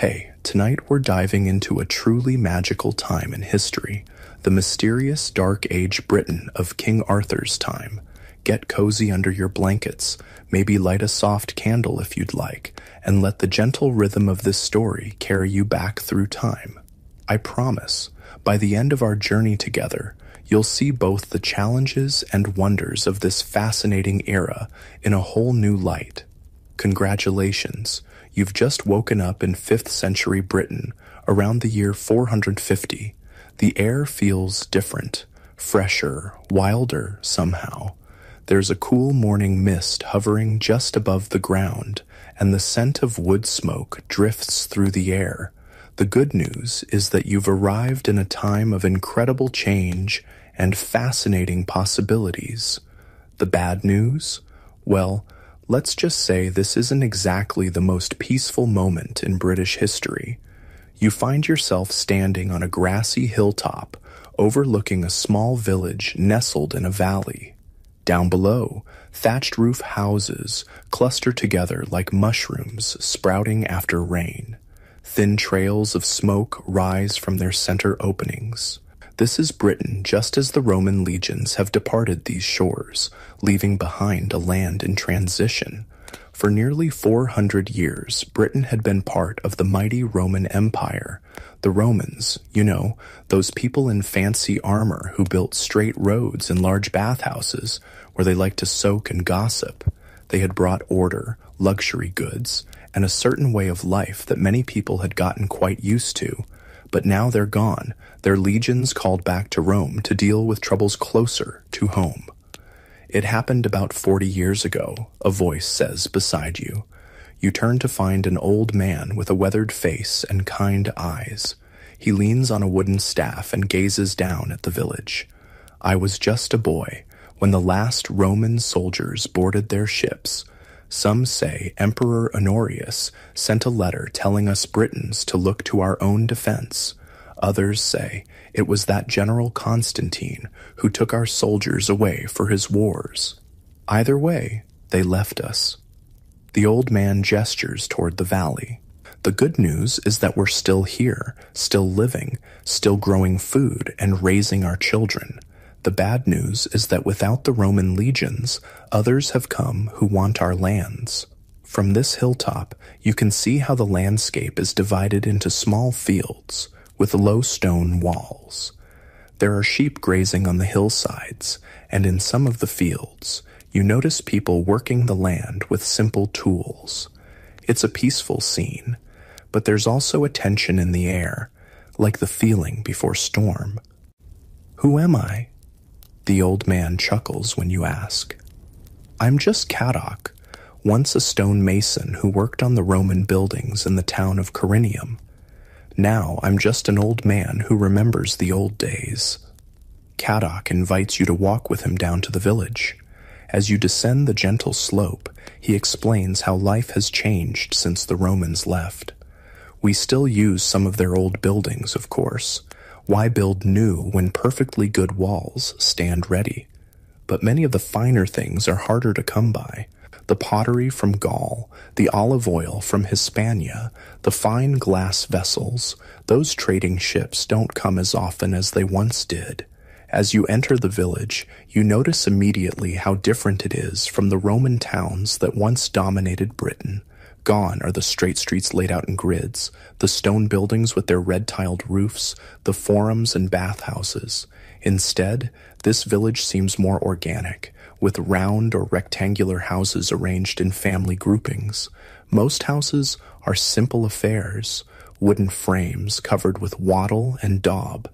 Hey, tonight we're diving into a truly magical time in history, the mysterious Dark Age Britain of King Arthur's time. Get cozy under your blankets, maybe light a soft candle if you'd like, and let the gentle rhythm of this story carry you back through time. I promise, by the end of our journey together, you'll see both the challenges and wonders of this fascinating era in a whole new light. Congratulations, you've just woken up in 5th century Britain, around the year 450. The air feels different, fresher, wilder somehow. There's a cool morning mist hovering just above the ground, and the scent of wood smoke drifts through the air. The good news is that you've arrived in a time of incredible change and fascinating possibilities. The bad news? Well, let's just say this isn't exactly the most peaceful moment in British history. You find yourself standing on a grassy hilltop, overlooking a small village nestled in a valley. Down below, thatched roof houses cluster together like mushrooms sprouting after rain. Thin trails of smoke rise from their center openings. This is Britain just as the Roman legions have departed these shores, leaving behind a land in transition. For nearly 400 years, Britain had been part of the mighty Roman Empire. The Romans, those people in fancy armor who built straight roads and large bathhouses where they liked to soak and gossip. They had brought order, luxury goods, and a certain way of life that many people had gotten quite used to. But now they're gone, their legions called back to Rome to deal with troubles closer to home. It happened about 40 years ago, a voice says beside you. You turn to find an old man with a weathered face and kind eyes. He leans on a wooden staff and gazes down at the village. I was just a boy when the last Roman soldiers boarded their ships. Some say Emperor Honorius sent a letter telling us Britons to look to our own defense. Others say it was that General Constantine who took our soldiers away for his wars. Either way, they left us. The old man gestures toward the valley. The good news is that we're still here, still living, still growing food and raising our children. The bad news is that without the Roman legions, others have come who want our lands. From this hilltop, you can see how the landscape is divided into small fields with low stone walls. There are sheep grazing on the hillsides, and in some of the fields, you notice people working the land with simple tools. It's a peaceful scene, but there's also a tension in the air, like the feeling before storm. Who am I? The old man chuckles when you ask. I'm just Caddock, once a stone mason who worked on the Roman buildings in the town of Corinium. Now I'm just an old man who remembers the old days. Caddock invites you to walk with him down to the village. As you descend the gentle slope, he explains how life has changed since the Romans left. We still use some of their old buildings, of course. Why build new when perfectly good walls stand ready? But many of the finer things are harder to come by. The pottery from Gaul, the olive oil from Hispania, the fine glass vessels, those trading ships don't come as often as they once did. As you enter the village, you notice immediately how different it is from the Roman towns that once dominated Britain. Gone are the straight streets laid out in grids, the stone buildings with their red-tiled roofs, the forums and bathhouses. Instead, this village seems more organic, with round or rectangular houses arranged in family groupings. Most houses are simple affairs, wooden frames covered with wattle and daub,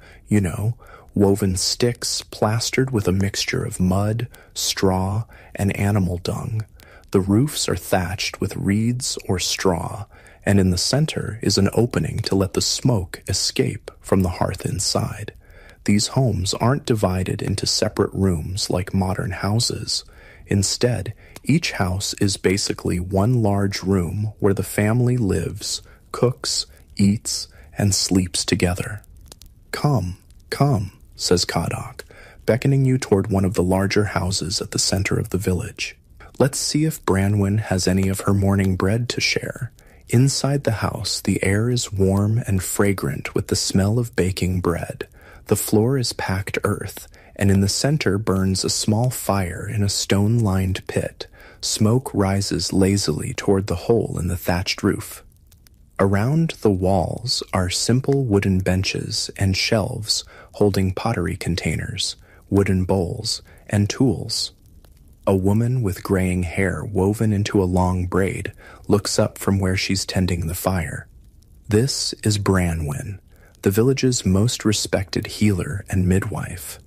woven sticks plastered with a mixture of mud, straw, and animal dung. The roofs are thatched with reeds or straw, and in the center is an opening to let the smoke escape from the hearth inside. These homes aren't divided into separate rooms like modern houses. Instead, each house is basically one large room where the family lives, cooks, eats, and sleeps together. Come, says Caddock, beckoning you toward one of the larger houses at the center of the village. Let's see if Branwen has any of her morning bread to share. Inside the house, the air is warm and fragrant with the smell of baking bread. The floor is packed earth, and in the center burns a small fire in a stone-lined pit. Smoke rises lazily toward the hole in the thatched roof. Around the walls are simple wooden benches and shelves holding pottery containers, wooden bowls, and tools. A woman with graying hair woven into a long braid looks up from where she's tending the fire. This is Branwen, the village's most respected healer and midwife.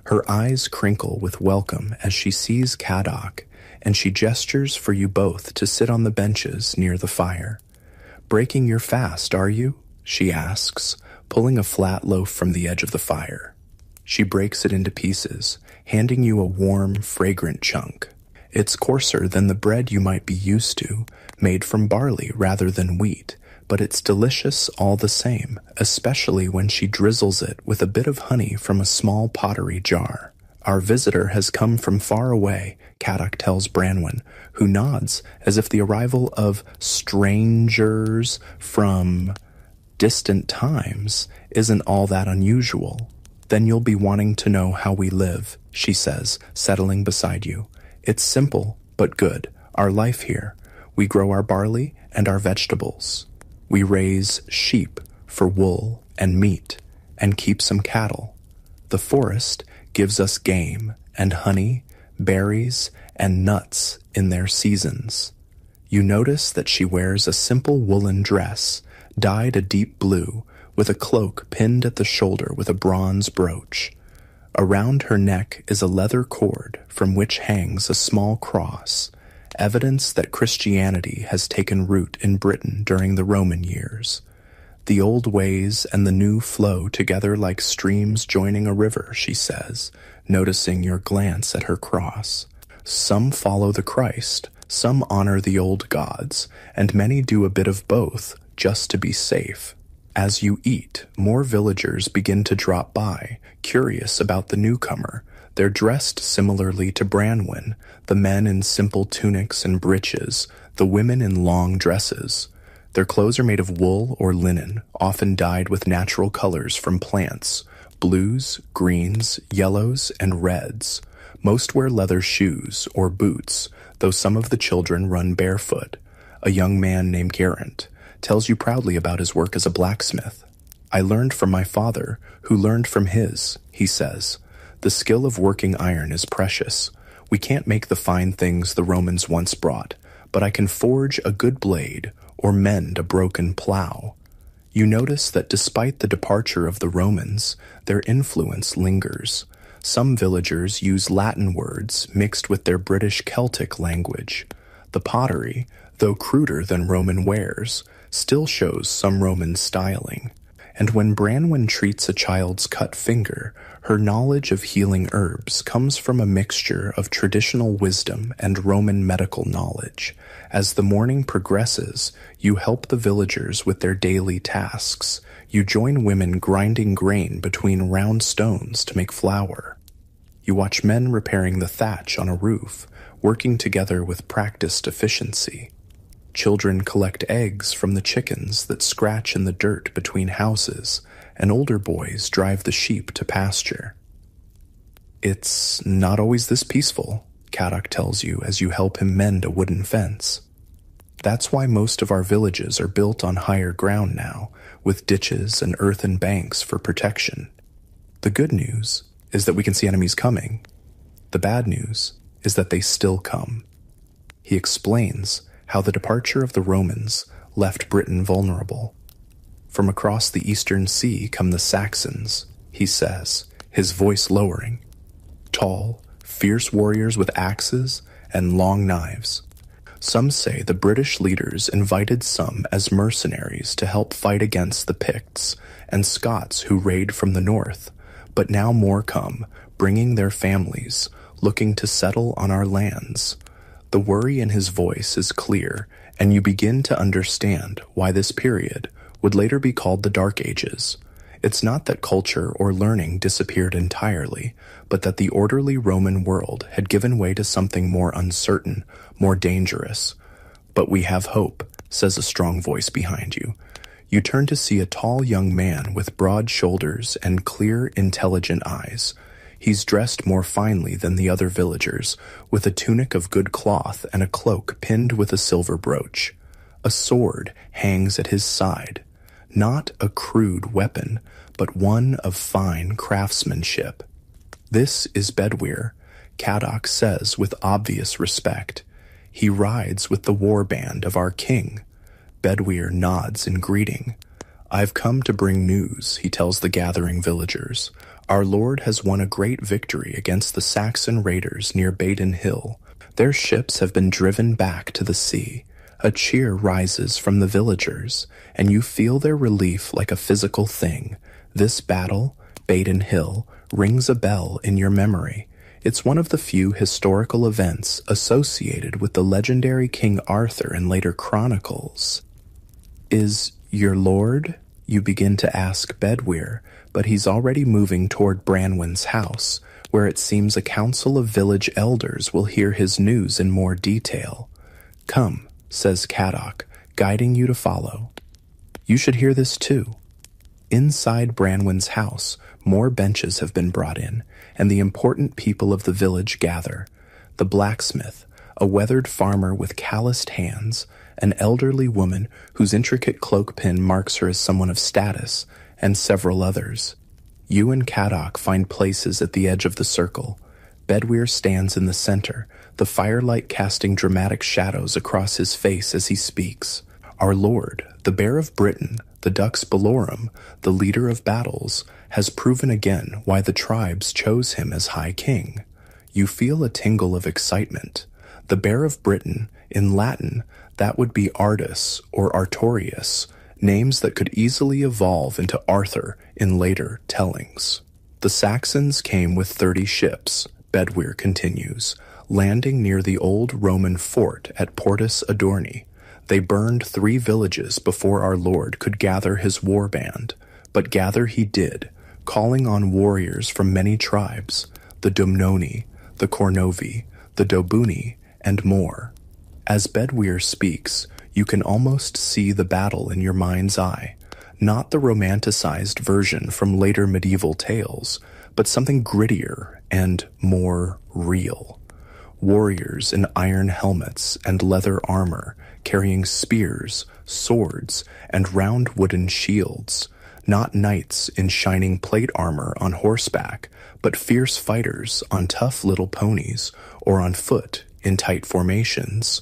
Her eyes crinkle with welcome as she sees Kadok, and she gestures for you both to sit on the benches near the fire. "Breaking your fast, are you?" she asks, pulling a flat loaf from the edge of the fire. She breaks it into pieces, handing you a warm, fragrant chunk. It's coarser than the bread you might be used to, made from barley rather than wheat, but it's delicious all the same, especially when she drizzles it with a bit of honey from a small pottery jar. "Our visitor has come from far away," Kadok tells Branwen, who nods as if the arrival of strangers from distant times isn't all that unusual. "Then you'll be wanting to know how we live," she says, settling beside you. "It's simple, but good. Our life here. We grow our barley and our vegetables. We raise sheep for wool and meat, and keep some cattle. The forest gives us game and honey, berries, and nuts in their seasons." You notice that she wears a simple woolen dress, dyed a deep blue, with a cloak pinned at the shoulder with a bronze brooch. Around her neck is a leather cord from which hangs a small cross, evidence that Christianity has taken root in Britain during the Roman years. "The old ways and the new flow together like streams joining a river," she says, noticing your glance at her cross. "Some follow the Christ, some honor the old gods, and many do a bit of both just to be safe." As you eat, more villagers begin to drop by, curious about the newcomer. They're dressed similarly to Branwen, the men in simple tunics and breeches, the women in long dresses. Their clothes are made of wool or linen, often dyed with natural colors from plants: blues, greens, yellows, and reds. Most wear leather shoes or boots, though some of the children run barefoot. A young man named Garant tells you proudly about his work as a blacksmith. "I learned from my father, who learned from his," he says. "The skill of working iron is precious. We can't make the fine things the Romans once brought, but I can forge a good blade or mend a broken plow." You notice that despite the departure of the Romans, their influence lingers. Some villagers use Latin words mixed with their British Celtic language. The pottery, though cruder than Roman wares, still shows some Roman styling. And when Branwen treats a child's cut finger, her knowledge of healing herbs comes from a mixture of traditional wisdom and Roman medical knowledge. As the morning progresses, you help the villagers with their daily tasks. You join women grinding grain between round stones to make flour. You watch men repairing the thatch on a roof, working together with practiced efficiency. Children collect eggs from the chickens that scratch in the dirt between houses, and older boys drive the sheep to pasture. "It's not always this peaceful," Kadok tells you as you help him mend a wooden fence. "That's why most of our villages are built on higher ground now, with ditches and earthen banks for protection. The good news is that we can see enemies coming. The bad news is that they still come." He explains how the departure of the Romans left Britain vulnerable. "From across the eastern sea come the Saxons," he says, his voice lowering. "Tall, fierce warriors with axes and long knives. Some say the British leaders invited some as mercenaries to help fight against the Picts and Scots who raid from the north, but now more come, bringing their families, looking to settle on our lands." The worry in his voice is clear, and you begin to understand why this period would later be called the Dark Ages. It's not that culture or learning disappeared entirely, but that the orderly Roman world had given way to something more uncertain, more dangerous. "But we have hope," says a strong voice behind you. You turn to see a tall young man with broad shoulders and clear, intelligent eyes. He's dressed more finely than the other villagers, with a tunic of good cloth and a cloak pinned with a silver brooch. A sword hangs at his side. Not a crude weapon, but one of fine craftsmanship. This is Bedwyr, Caddoc says with obvious respect. He rides with the warband of our king. Bedwyr nods in greeting. I've come to bring news, he tells the gathering villagers. Our lord has won a great victory against the Saxon raiders near Baden Hill. Their ships have been driven back to the sea. A cheer rises from the villagers, and you feel their relief like a physical thing. This battle, Baden Hill, rings a bell in your memory. It's one of the few historical events associated with the legendary King Arthur in later chronicles. Is your lord? You begin to ask Bedwyr, but he's already moving toward Branwen's house, where it seems a council of village elders will hear his news in more detail. Come, says Caddoc, guiding you to follow. You should hear this too. Inside Branwen's house, more benches have been brought in, and the important people of the village gather. The blacksmith, a weathered farmer with calloused hands, an elderly woman whose intricate cloak pin marks her as someone of status, and several others. You and Caddoc find places at the edge of the circle. Bedwyr stands in the center, the firelight casting dramatic shadows across his face as he speaks. Our lord, the Bear of Britain, the Dux Bellorum, the leader of battles, has proven again why the tribes chose him as High King. You feel a tingle of excitement. The Bear of Britain, in Latin, that would be Ardus or Artorius, names that could easily evolve into Arthur in later tellings. The Saxons came with 30 ships, Bedwyr continues, landing near the old Roman fort at Portus Adorni. They burned 3 villages before our lord could gather his war band, but gather he did, calling on warriors from many tribes, the Dumnoni, the Cornovi, the Dobuni, and more. As Bedwyr speaks, you can almost see the battle in your mind's eye, not the romanticized version from later medieval tales, but something grittier and more real. Warriors in iron helmets and leather armor, carrying spears, swords, and round wooden shields, not knights in shining plate armor on horseback, but fierce fighters on tough little ponies or on foot in tight formations.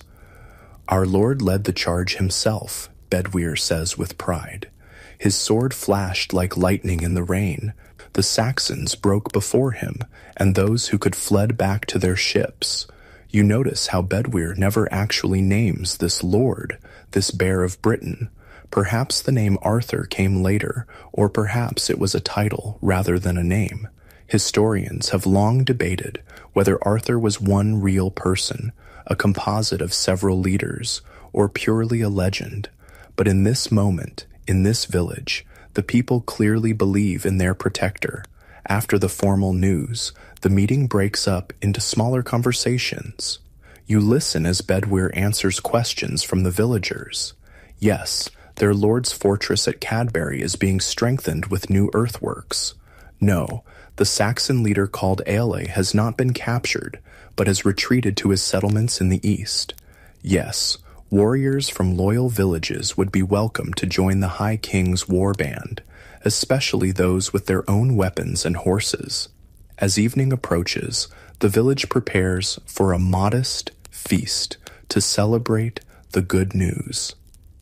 Our lord led the charge himself, Bedwyr says with pride. His sword flashed like lightning in the rain. The Saxons broke before him, and those who could fled back to their ships. You notice how Bedwyr never actually names this lord, this Bear of Britain. Perhaps the name Arthur came later, or perhaps it was a title rather than a name. Historians have long debated whether Arthur was one real person, a composite of several leaders, or purely a legend. But in this moment, in this village, the people clearly believe in their protector. After the formal news, the meeting breaks up into smaller conversations. You listen as Bedwyr answers questions from the villagers. Yes, their lord's fortress at Cadbury is being strengthened with new earthworks. No, the Saxon leader called Aelle has not been captured, but has retreated to his settlements in the east. Yes, warriors from loyal villages would be welcome to join the High King's war band, especially those with their own weapons and horses. As evening approaches, the village prepares for a modest feast to celebrate the good news.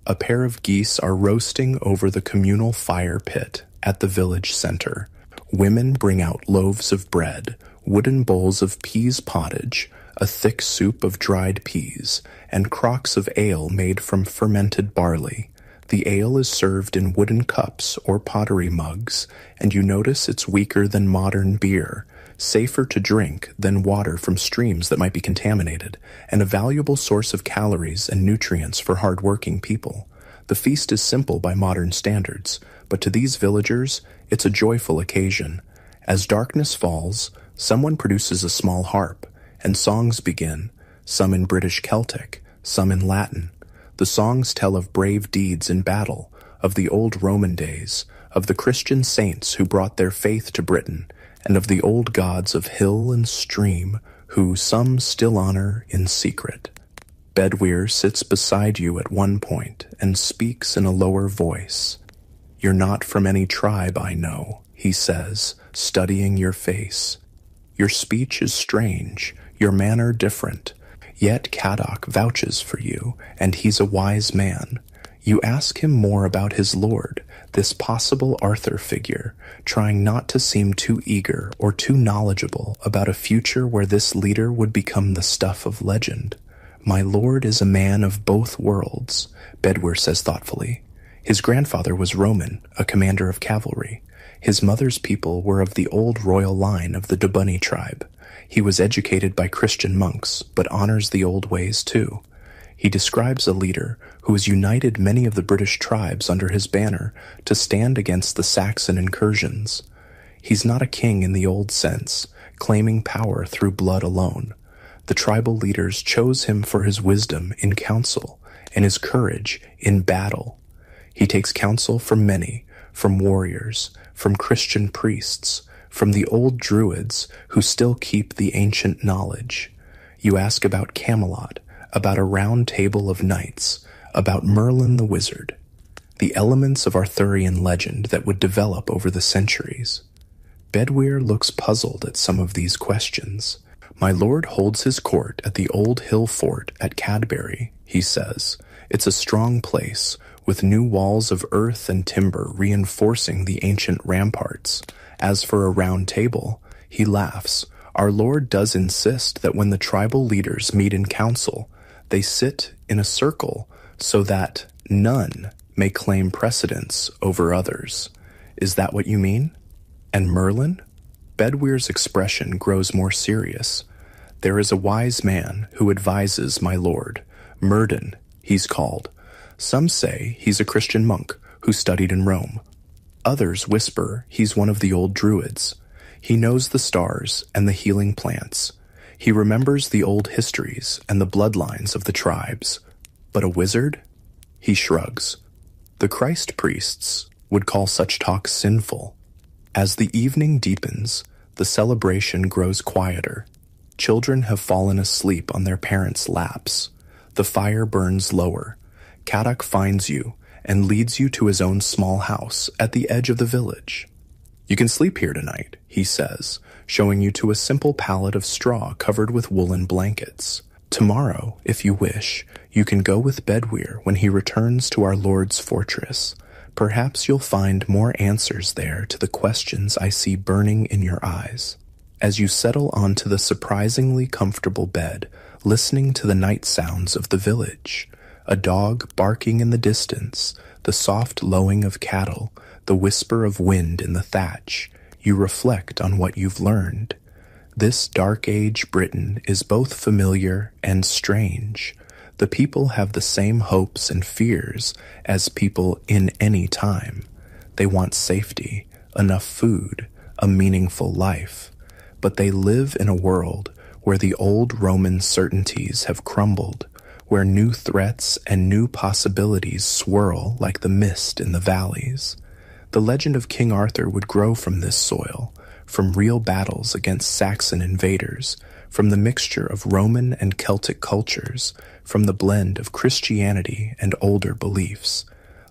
A pair of geese are roasting over the communal fire pit at the village center. Women bring out loaves of bread, wooden bowls of peas pottage, a thick soup of dried peas, and crocks of ale made from fermented barley. The ale is served in wooden cups or pottery mugs, and you notice it's weaker than modern beer, safer to drink than water from streams that might be contaminated, and a valuable source of calories and nutrients for hard-working people. The feast is simple by modern standards, but to these villagers, it's a joyful occasion. As darkness falls, someone produces a small harp, and songs begin, some in British Celtic, some in Latin. The songs tell of brave deeds in battle, of the old Roman days, of the Christian saints who brought their faith to Britain, and of the old gods of hill and stream, who some still honor in secret. Bedwyr sits beside you at one point and speaks in a lower voice. "You're not from any tribe, I know," he says, studying your face. "Your speech is strange, your manner different, yet Kadok vouches for you, and he's a wise man. You ask him more about his lord, this possible Arthur figure, trying not to seem too eager or too knowledgeable about a future where this leader would become the stuff of legend. My lord is a man of both worlds," Bedwyr says thoughtfully. His grandfather was Roman, a commander of cavalry. His mother's people were of the old royal line of the Dobunni tribe. He was educated by Christian monks, but honors the old ways too. He describes a leader who has united many of the British tribes under his banner to stand against the Saxon incursions. He's not a king in the old sense, claiming power through blood alone. The tribal leaders chose him for his wisdom in council and his courage in battle. He takes counsel from many, from warriors, from Christian priests, from the old druids who still keep the ancient knowledge. You ask about Camelot, about a round table of knights, about Merlin the wizard, the elements of Arthurian legend that would develop over the centuries. Bedwyr looks puzzled at some of these questions. "My lord holds his court at the old hill fort at Cadbury," he says. "It's a strong place, with new walls of earth and timber reinforcing the ancient ramparts. As for a round table," he laughs, "our lord does insist that when the tribal leaders meet in council, they sit in a circle so that none may claim precedence over others. Is that what you mean? And Merlin?" Bedwyr's expression grows more serious. "There is a wise man who advises my lord. Myrddin, he's called. Some say he's a Christian monk who studied in Rome. Others whisper he's one of the old druids. He knows the stars and the healing plants. He remembers the old histories and the bloodlines of the tribes. But a wizard?" He shrugs. The Christ priests would call such talk sinful. As the evening deepens, the celebration grows quieter. Children have fallen asleep on their parents' laps. The fire burns lower. Kadok finds you and leads you to his own small house at the edge of the village. "You can sleep here tonight," he says, showing you to a simple pallet of straw covered with woolen blankets. "Tomorrow, if you wish, you can go with Bedwyr when he returns to our lord's fortress. Perhaps you'll find more answers there to the questions I see burning in your eyes." As you settle onto the surprisingly comfortable bed, listening to the night sounds of the village, a dog barking in the distance, the soft lowing of cattle, the whisper of wind in the thatch, you reflect on what you've learned. This Dark Age Britain is both familiar and strange. The people have the same hopes and fears as people in any time. They want safety, enough food, a meaningful life. But they live in a world where the old Roman certainties have crumbled, where new threats and new possibilities swirl like the mist in the valleys. The legend of King Arthur would grow from this soil, from real battles against Saxon invaders, from the mixture of Roman and Celtic cultures, from the blend of Christianity and older beliefs.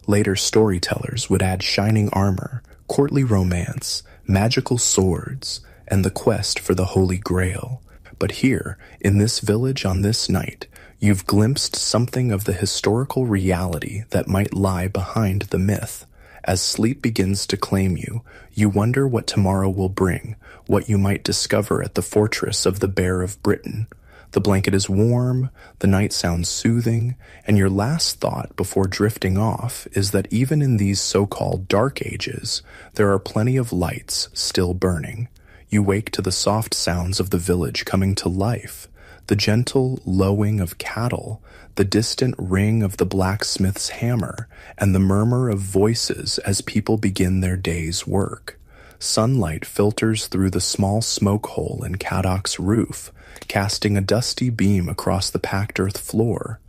Later storytellers would add shining armor, courtly romance, magical swords, and the quest for the Holy Grail. But here, in this village on this night, you've glimpsed something of the historical reality that might lie behind the myth. As sleep begins to claim you, you wonder what tomorrow will bring, what you might discover at the fortress of the Bear of Britain. The blanket is warm, the night sounds soothing, and your last thought before drifting off is that even in these so-called dark ages, there are plenty of lights still burning. You wake to the soft sounds of the village coming to life, the gentle lowing of cattle, the distant ring of the blacksmith's hammer, and the murmur of voices as people begin their day's work. Sunlight filters through the small smoke hole in Kadok's roof, casting a dusty beam across the packed earth floor.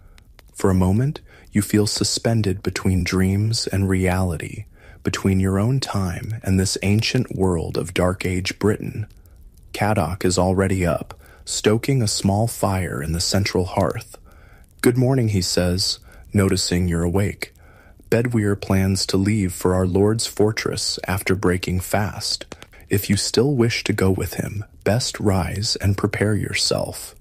For a moment, You feel suspended between dreams and reality, between your own time and this ancient world of Dark Age Britain. Caddock is already up, stoking a small fire in the central hearth. "Good morning," he says, noticing you're awake. "Bedwyr plans to leave for our Lord's fortress after breaking fast. If you still wish to go with him, best rise and prepare yourself."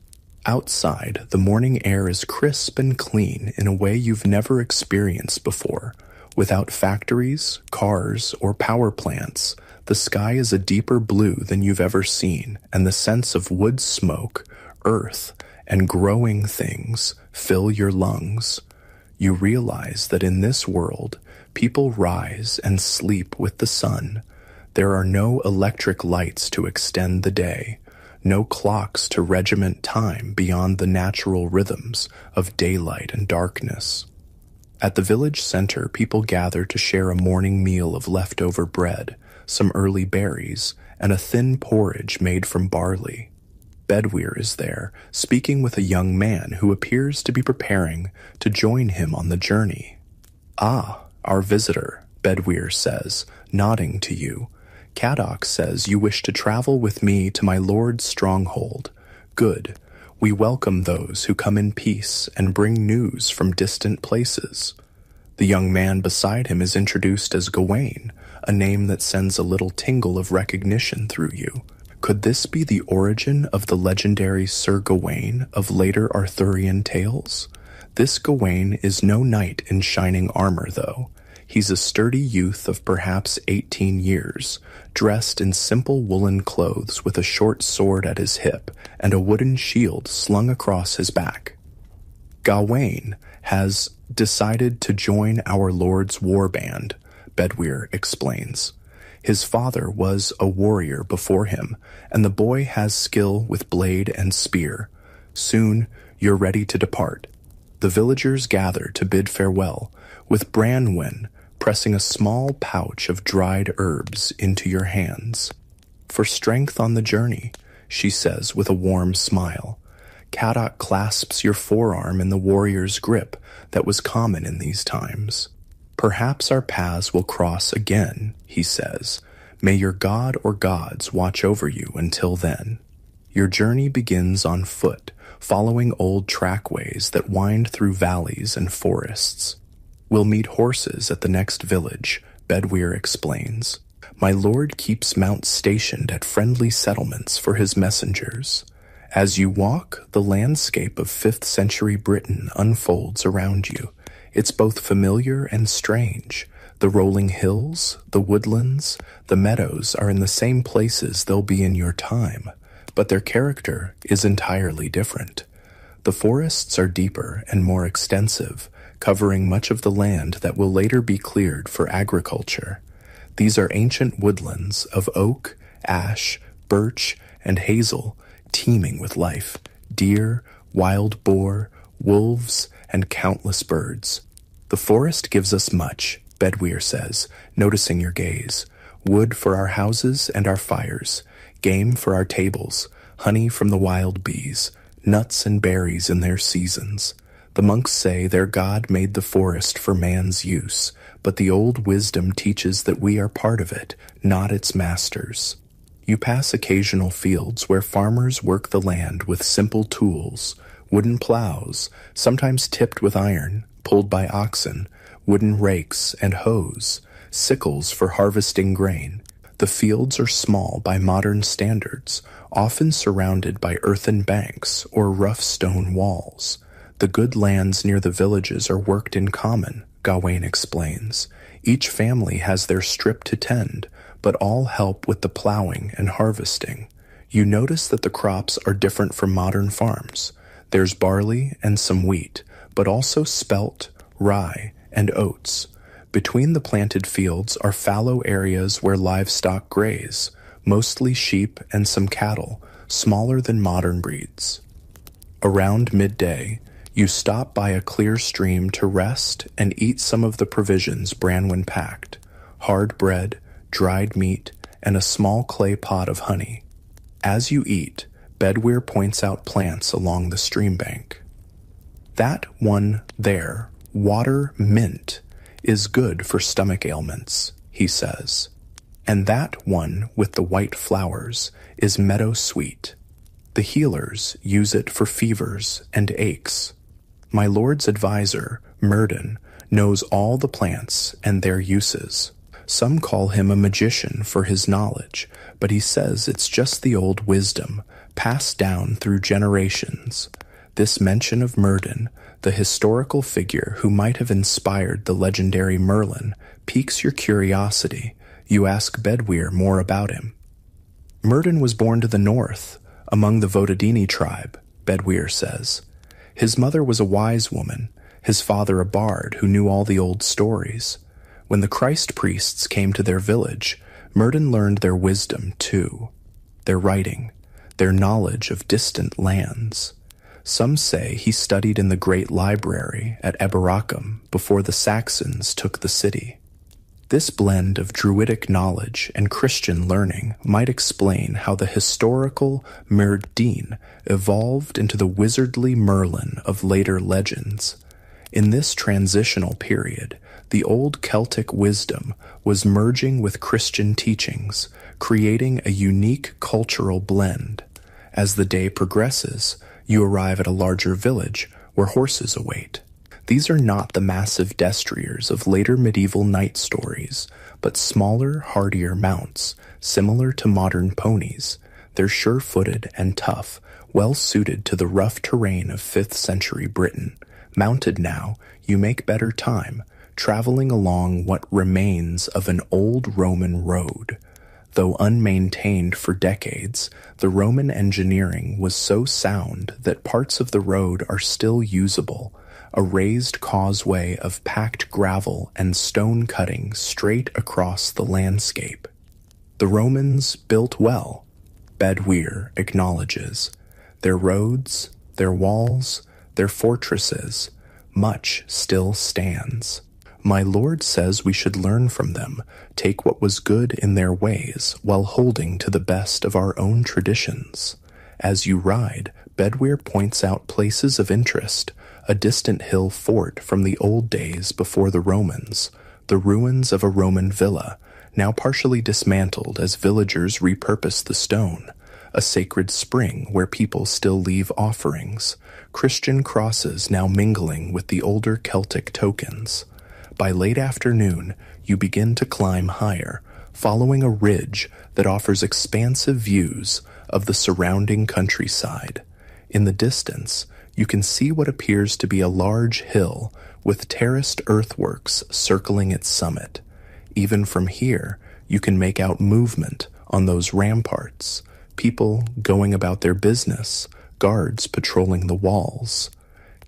Outside, the morning air is crisp and clean in a way you've never experienced before. Without factories, cars, or power plants, the sky is a deeper blue than you've ever seen, and the sense of wood smoke, earth, and growing things fill your lungs. You realize that in this world, people rise and sleep with the sun. There are no electric lights to extend the day, no clocks to regiment time beyond the natural rhythms of daylight and darkness. At the village center, people gather to share a morning meal of leftover bread, some early berries, and a thin porridge made from barley. Bedwyr is there, speaking with a young man who appears to be preparing to join him on the journey. "Ah, our visitor," Bedwyr says, nodding to you. "Caddock says you wish to travel with me to my lord's stronghold. Good. We welcome those who come in peace and bring news from distant places." The young man beside him is introduced as Gawain, a name that sends a little tingle of recognition through you. Could this be the origin of the legendary Sir Gawain of later Arthurian tales? This Gawain is no knight in shining armor, though. He's a sturdy youth of perhaps 18 years, dressed in simple woolen clothes with a short sword at his hip and a wooden shield slung across his back. Gawain has decided to join our Lord's war band, Bedwyr explains. His father was a warrior before him, and the boy has skill with blade and spear. Soon, you're ready to depart. The villagers gather to bid farewell, with Branwen pressing a small pouch of dried herbs into your hands. "For strength on the journey," she says with a warm smile. Caddock clasps your forearm in the warrior's grip that was common in these times. "Perhaps our paths will cross again," he says. "May your god or gods watch over you until then." Your journey begins on foot, following old trackways that wind through valleys and forests. "We'll meet horses at the next village," Bedwyr explains. "My lord keeps mounts stationed at friendly settlements for his messengers." As you walk, the landscape of 5th century Britain unfolds around you. It's both familiar and strange. The rolling hills, the woodlands, the meadows are in the same places they'll be in your time, but their character is entirely different. The forests are deeper and more extensive, covering much of the land that will later be cleared for agriculture. These are ancient woodlands of oak, ash, birch, and hazel, teeming with life: deer, wild boar, wolves, and countless birds. "The forest gives us much," Bedwyr says, noticing your gaze. "Wood for our houses and our fires, game for our tables, honey from the wild bees, nuts and berries in their seasons. The monks say their God made the forest for man's use, but the old wisdom teaches that we are part of it, not its masters." You pass occasional fields where farmers work the land with simple tools: wooden plows, sometimes tipped with iron, pulled by oxen, wooden rakes and hoes, sickles for harvesting grain. The fields are small by modern standards, often surrounded by earthen banks or rough stone walls. The good lands near the villages are worked in common, Gawain explains. Each family has their strip to tend, but all help with the plowing and harvesting. You notice that the crops are different from modern farms. There's barley and some wheat, but also spelt, rye, and oats. Between the planted fields are fallow areas where livestock graze, mostly sheep and some cattle, smaller than modern breeds. Around midday, you stop by a clear stream to rest and eat some of the provisions Branwen packed: hard bread, dried meat, and a small clay pot of honey. As you eat, Bedwyr points out plants along the stream bank. "That one there," "Water mint is good for stomach ailments," he says, "and that one with the white flowers is meadow sweet. The healers use it for fevers and aches. My lord's advisor, Murden, knows all the plants and their uses. Some call him a magician for his knowledge, but he says it's just the old wisdom, passed down through generations." This mention of Murden, the historical figure who might have inspired the legendary Merlin, piques your curiosity. You ask Bedwyr more about him. "Murden was born to the north, among the Vodadini tribe," Bedwyr says. "His mother was a wise woman, his father a bard who knew all the old stories. When the Christ priests came to their village, Murden learned their wisdom too, their writing, their knowledge of distant lands. Some say he studied in the great library at Eberacum before the Saxons took the city. This blend of Druidic knowledge and Christian learning might explain how the historical Myrddin evolved into the wizardly Merlin of later legends. In this transitional period, the old Celtic wisdom was merging with Christian teachings, creating a unique cultural blend. As the day progresses, you arrive at a larger village where horses await. These are not the massive destriers of later medieval knight stories, but smaller, hardier mounts, similar to modern ponies. They're sure-footed and tough, well-suited to the rough terrain of 5th century Britain. Mounted now, you make better time, traveling along what remains of an old Roman road. Though unmaintained for decades, the Roman engineering was so sound that parts of the road are still usable, a raised causeway of packed gravel and stone cutting straight across the landscape. The Romans built well, Bedwyr acknowledges. Their roads, their walls, their fortresses, much still stands. My lord says we should learn from them, take what was good in their ways, while holding to the best of our own traditions. As you ride, Bedwyr points out places of interest, a distant hill fort from the old days before the Romans, the ruins of a Roman villa, now partially dismantled as villagers repurpose the stone, a sacred spring where people still leave offerings, Christian crosses now mingling with the older Celtic tokens. By late afternoon, you begin to climb higher, following a ridge that offers expansive views of the surrounding countryside. In the distance, you can see what appears to be a large hill with terraced earthworks circling its summit. Even from here, you can make out movement on those ramparts, people going about their business, guards patrolling the walls.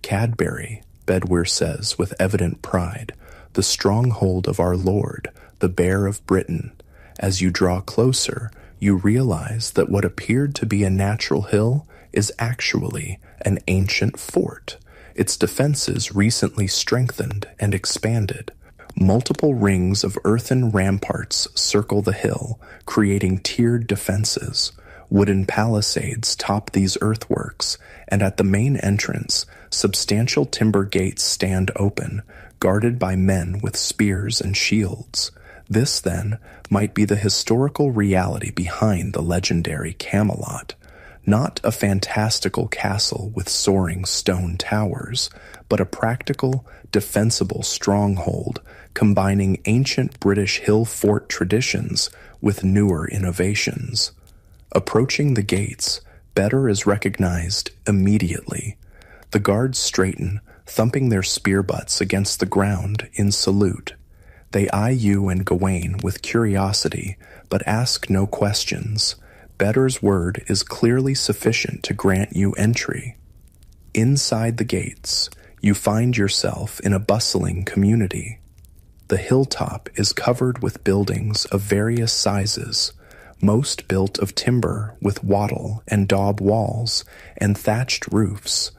Cadbury, Bedwyr says with evident pride, the stronghold of our Lord, the Bear of Britain. As you draw closer, you realize that what appeared to be a natural hill is actually an ancient fort, its defenses recently strengthened and expanded. Multiple rings of earthen ramparts circle the hill, creating tiered defenses. Wooden palisades top these earthworks, and at the main entrance, substantial timber gates stand open, guarded by men with spears and shields. This, then, might be the historical reality behind the legendary Camelot. Not a fantastical castle with soaring stone towers, but a practical, defensible stronghold combining ancient British hill fort traditions with newer innovations. Approaching the gates, Bedwyr is recognized immediately. The guards straighten, thumping their spear butts against the ground in salute. They eye you and Gawain with curiosity, but ask no questions. Bedwyr's word is clearly sufficient to grant you entry. Inside the gates, you find yourself in a bustling community. The hilltop is covered with buildings of various sizes, most built of timber with wattle and daub walls and thatched roofs,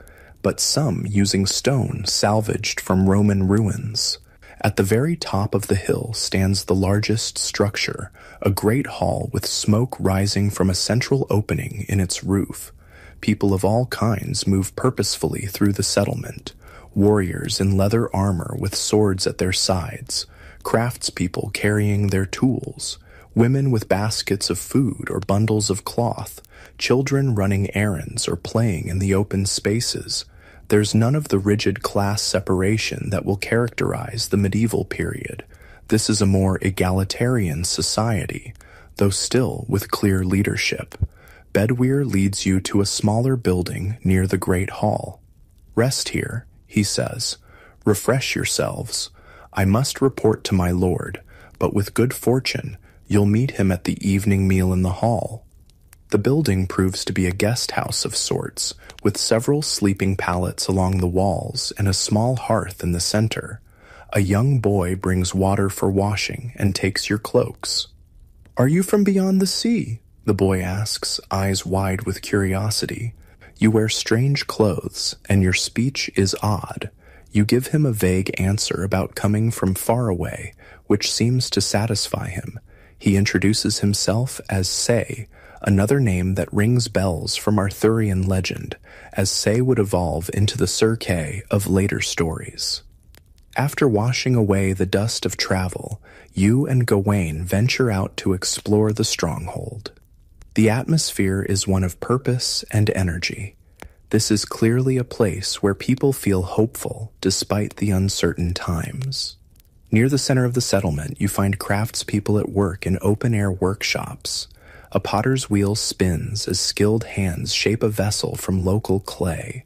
but some using stone salvaged from Roman ruins. At the very top of the hill stands the largest structure, a great hall with smoke rising from a central opening in its roof. People of all kinds move purposefully through the settlement. warriors in leather armor with swords at their sides, craftspeople carrying their tools, women with baskets of food or bundles of cloth, children running errands or playing in the open spaces. There's none of the rigid class separation that will characterize the medieval period. This is a more egalitarian society, though still with clear leadership. Bedwyr leads you to a smaller building near the Great Hall. "Rest here," he says. "Refresh yourselves. I must report to my lord, but with good fortune, you'll meet him at the evening meal in the hall." The building proves to be a guest house of sorts, with several sleeping pallets along the walls and a small hearth in the center. A young boy brings water for washing and takes your cloaks. "Are you from beyond the sea?" the boy asks, eyes wide with curiosity. You wear strange clothes, and your speech is odd. You give him a vague answer about coming from far away, which seems to satisfy him. He introduces himself as Say, another name that rings bells from Arthurian legend, as Say would evolve into the Sir Kay of later stories. After washing away the dust of travel, you and Gawain venture out to explore the stronghold. The atmosphere is one of purpose and energy. This is clearly a place where people feel hopeful despite the uncertain times. Near the center of the settlement, you find craftspeople at work in open-air workshops. A potter's wheel spins as skilled hands shape a vessel from local clay.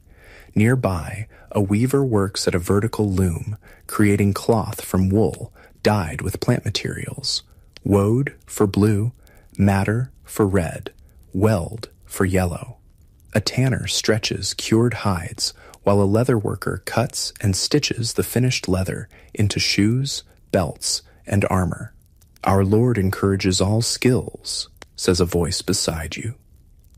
Nearby, a weaver works at a vertical loom, creating cloth from wool dyed with plant materials. Wode for blue, madder for red, weld for yellow. A tanner stretches cured hides, while a leather worker cuts and stitches the finished leather into shoes, belts, and armor. "Our Lord encourages all skills," says a voice beside you.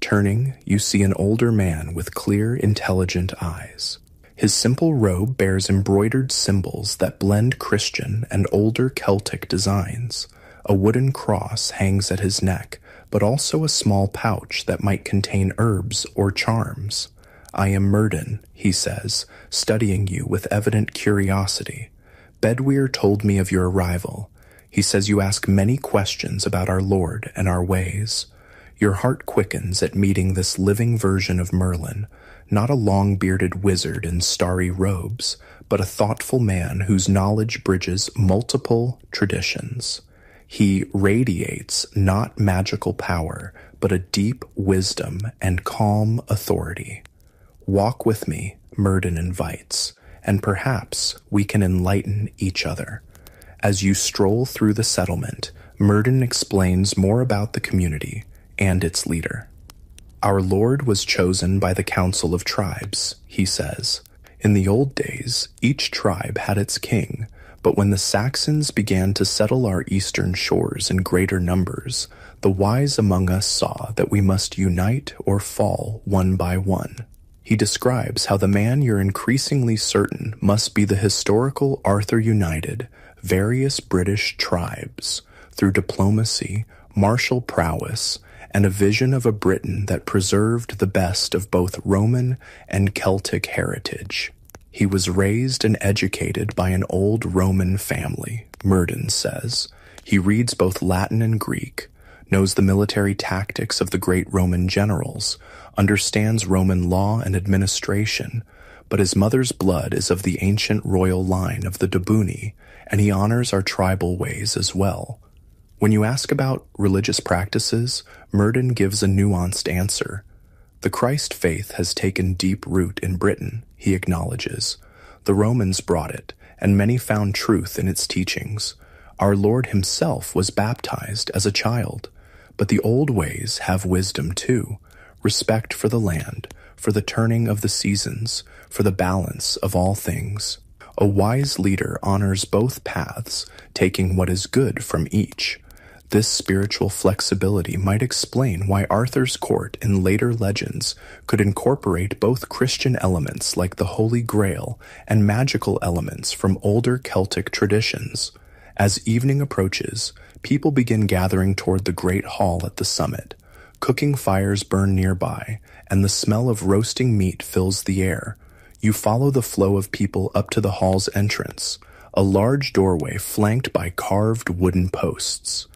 Turning, you see an older man with clear, intelligent eyes. His simple robe bears embroidered symbols that blend Christian and older Celtic designs. A wooden cross hangs at his neck, but also a small pouch that might contain herbs or charms. "I am Myrddin," he says, studying you with evident curiosity. "Bedwyr told me of your arrival. He says you ask many questions about our Lord and our ways. Your heart quickens at meeting this living version of Merlin, not a long-bearded wizard in starry robes, but a thoughtful man whose knowledge bridges multiple traditions. He radiates not magical power, but a deep wisdom and calm authority. Walk with me," Myrddin invites, "and perhaps we can enlighten each other." As you stroll through the settlement, Myrddin explains more about the community and its leader. "Our Lord was chosen by the Council of Tribes," he says. "In the old days, each tribe had its king, but when the Saxons began to settle our eastern shores in greater numbers, the wise among us saw that we must unite or fall one by one." He describes how the man you're increasingly certain must be the historical Arthur united various British tribes through diplomacy, martial prowess, and a vision of a Britain that preserved the best of both Roman and Celtic heritage. "He was raised and educated by an old Roman family," Myrddin says. "He reads both Latin and Greek, knows the military tactics of the great Roman generals, understands Roman law and administration, but his mother's blood is of the ancient royal line of the Dobuni, and he honors our tribal ways as well." When you ask about religious practices, Myrddin gives a nuanced answer. "The Christ faith has taken deep root in Britain," he acknowledges. "The Romans brought it, and many found truth in its teachings. Our Lord himself was baptized as a child. But the old ways have wisdom too, respect for the land, for the turning of the seasons, for the balance of all things. A wise leader honors both paths, taking what is good from each. This spiritual flexibility might explain why Arthur's court in later legends could incorporate both Christian elements like the Holy Grail and magical elements from older Celtic traditions. As evening approaches, people begin gathering toward the great hall at the summit. Cooking fires burn nearby, and the smell of roasting meat fills the air. You follow the flow of people up to the hall's entrance, a large doorway flanked by carved wooden posts.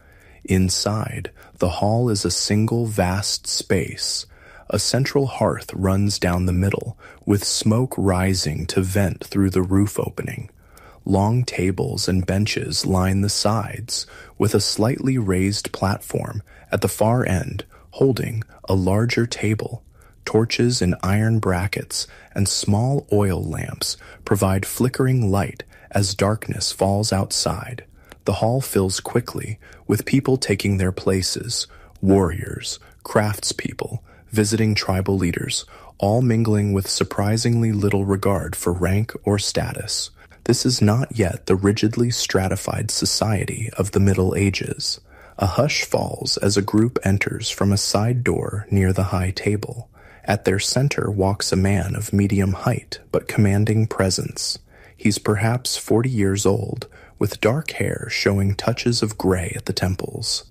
Inside, the hall is a single vast space. A central hearth runs down the middle, with smoke rising to vent through the roof opening. Long tables and benches line the sides, with a slightly raised platform at the far end holding a larger table. Torches in iron brackets and small oil lamps provide flickering light as darkness falls outside. The hall fills quickly, with people taking their places, warriors, craftspeople, visiting tribal leaders, all mingling with surprisingly little regard for rank or status. This is not yet the rigidly stratified society of the Middle Ages. A hush falls as a group enters from a side door near the high table. At their center walks a man of medium height but commanding presence. He's perhaps 40 years old, with dark hair showing touches of gray at the temples.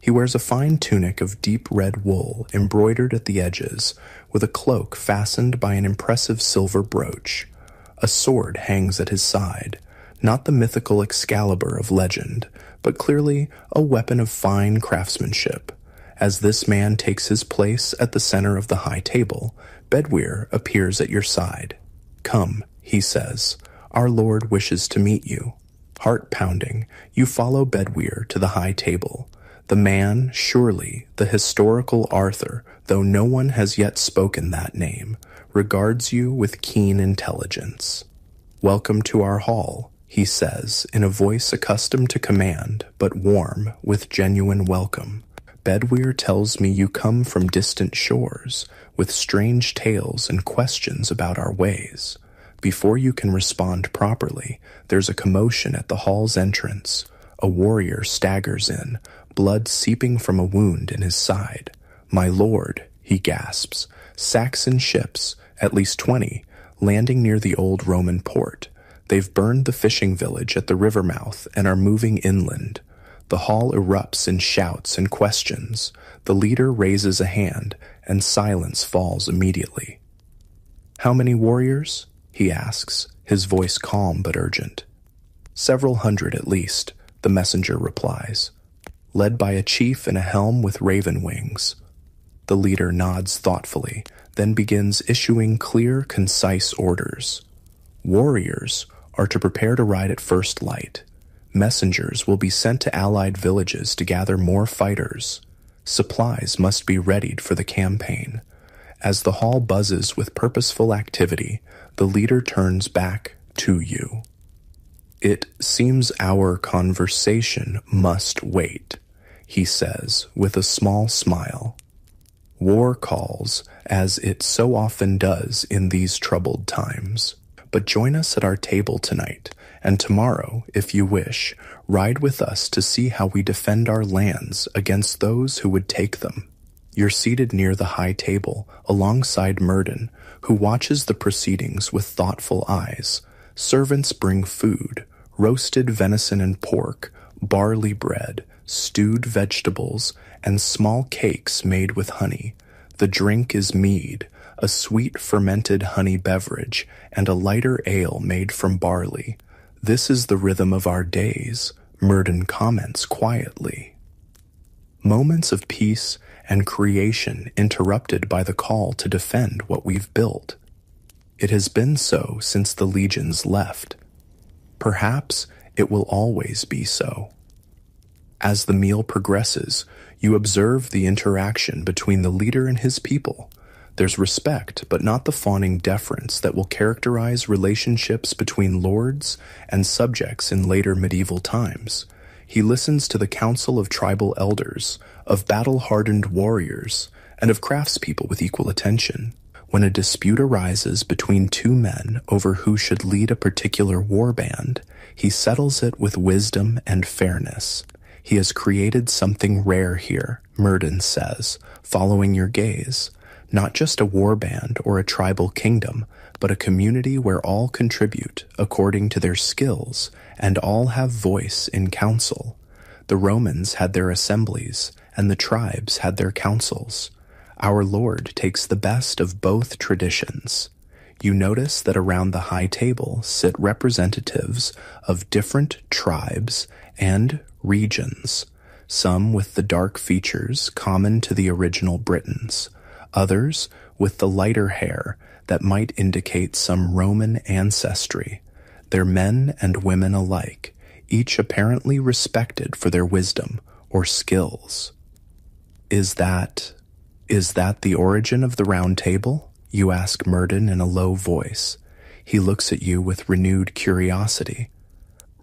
He wears a fine tunic of deep red wool embroidered at the edges, with a cloak fastened by an impressive silver brooch. A sword hangs at his side, not the mythical Excalibur of legend, but clearly a weapon of fine craftsmanship. As this man takes his place at the center of the high table, Bedwyr appears at your side. "Come," he says, "our lord wishes to meet you." Heart-pounding, you follow Bedwyr to the high table. The man, surely the historical Arthur, though no one has yet spoken that name, regards you with keen intelligence. "Welcome to our hall," he says in a voice accustomed to command, but warm with genuine welcome. "Bedwyr tells me you come from distant shores, with strange tales and questions about our ways." Before you can respond properly, there's a commotion at the hall's entrance. A warrior staggers in, blood seeping from a wound in his side. "My lord," he gasps, "Saxon ships, at least 20, landing near the old Roman port. They've burned the fishing village at the river mouth and are moving inland." The hall erupts in shouts and questions. The leader raises a hand, and silence falls immediately. "How many warriors?" he asks, his voice calm but urgent. "Several hundred at least," the messenger replies. "Led by a chief in a helm with raven wings." The leader nods thoughtfully, then begins issuing clear, concise orders. Warriors are to prepare to ride at first light. Messengers will be sent to allied villages to gather more fighters. Supplies must be readied for the campaign. As the hall buzzes with purposeful activity, the leader turns back to you. "It seems our conversation must wait," he says with a small smile. "War calls, as it so often does in these troubled times. But join us at our table tonight, and tomorrow, if you wish, ride with us to see how we defend our lands against those who would take them." You're seated near the high table, alongside Myrddin, who watches the proceedings with thoughtful eyes. Servants bring food, roasted venison and pork, barley bread, stewed vegetables, and small cakes made with honey. The drink is mead, a sweet fermented honey beverage, and a lighter ale made from barley. "This is the rhythm of our days," Myrddin comments quietly. Moments of peace and creation interrupted by the call to defend what we've built. It has been so since the legions left. Perhaps it will always be so. As the meal progresses, you observe the interaction between the leader and his people. There's respect, but not the fawning deference that will characterize relationships between lords and subjects in later medieval times. He listens to the council of tribal elders, of battle-hardened warriors, and of craftspeople with equal attention. When a dispute arises between two men over who should lead a particular warband, he settles it with wisdom and fairness. "He has created something rare here," Myrddin says, following your gaze. "Not just a warband or a tribal kingdom, but a community where all contribute according to their skills and all have voice in council. The Romans had their assemblies, and the tribes had their councils. Our Lord takes the best of both traditions." You notice that around the high table sit representatives of different tribes and regions, some with the dark features common to the original Britons, others with the lighter hair that might indicate some Roman ancestry. They're men and women alike, each apparently respected for their wisdom or skills. Is that the origin of the Round Table? You ask Murden in a low voice. He looks at you with renewed curiosity.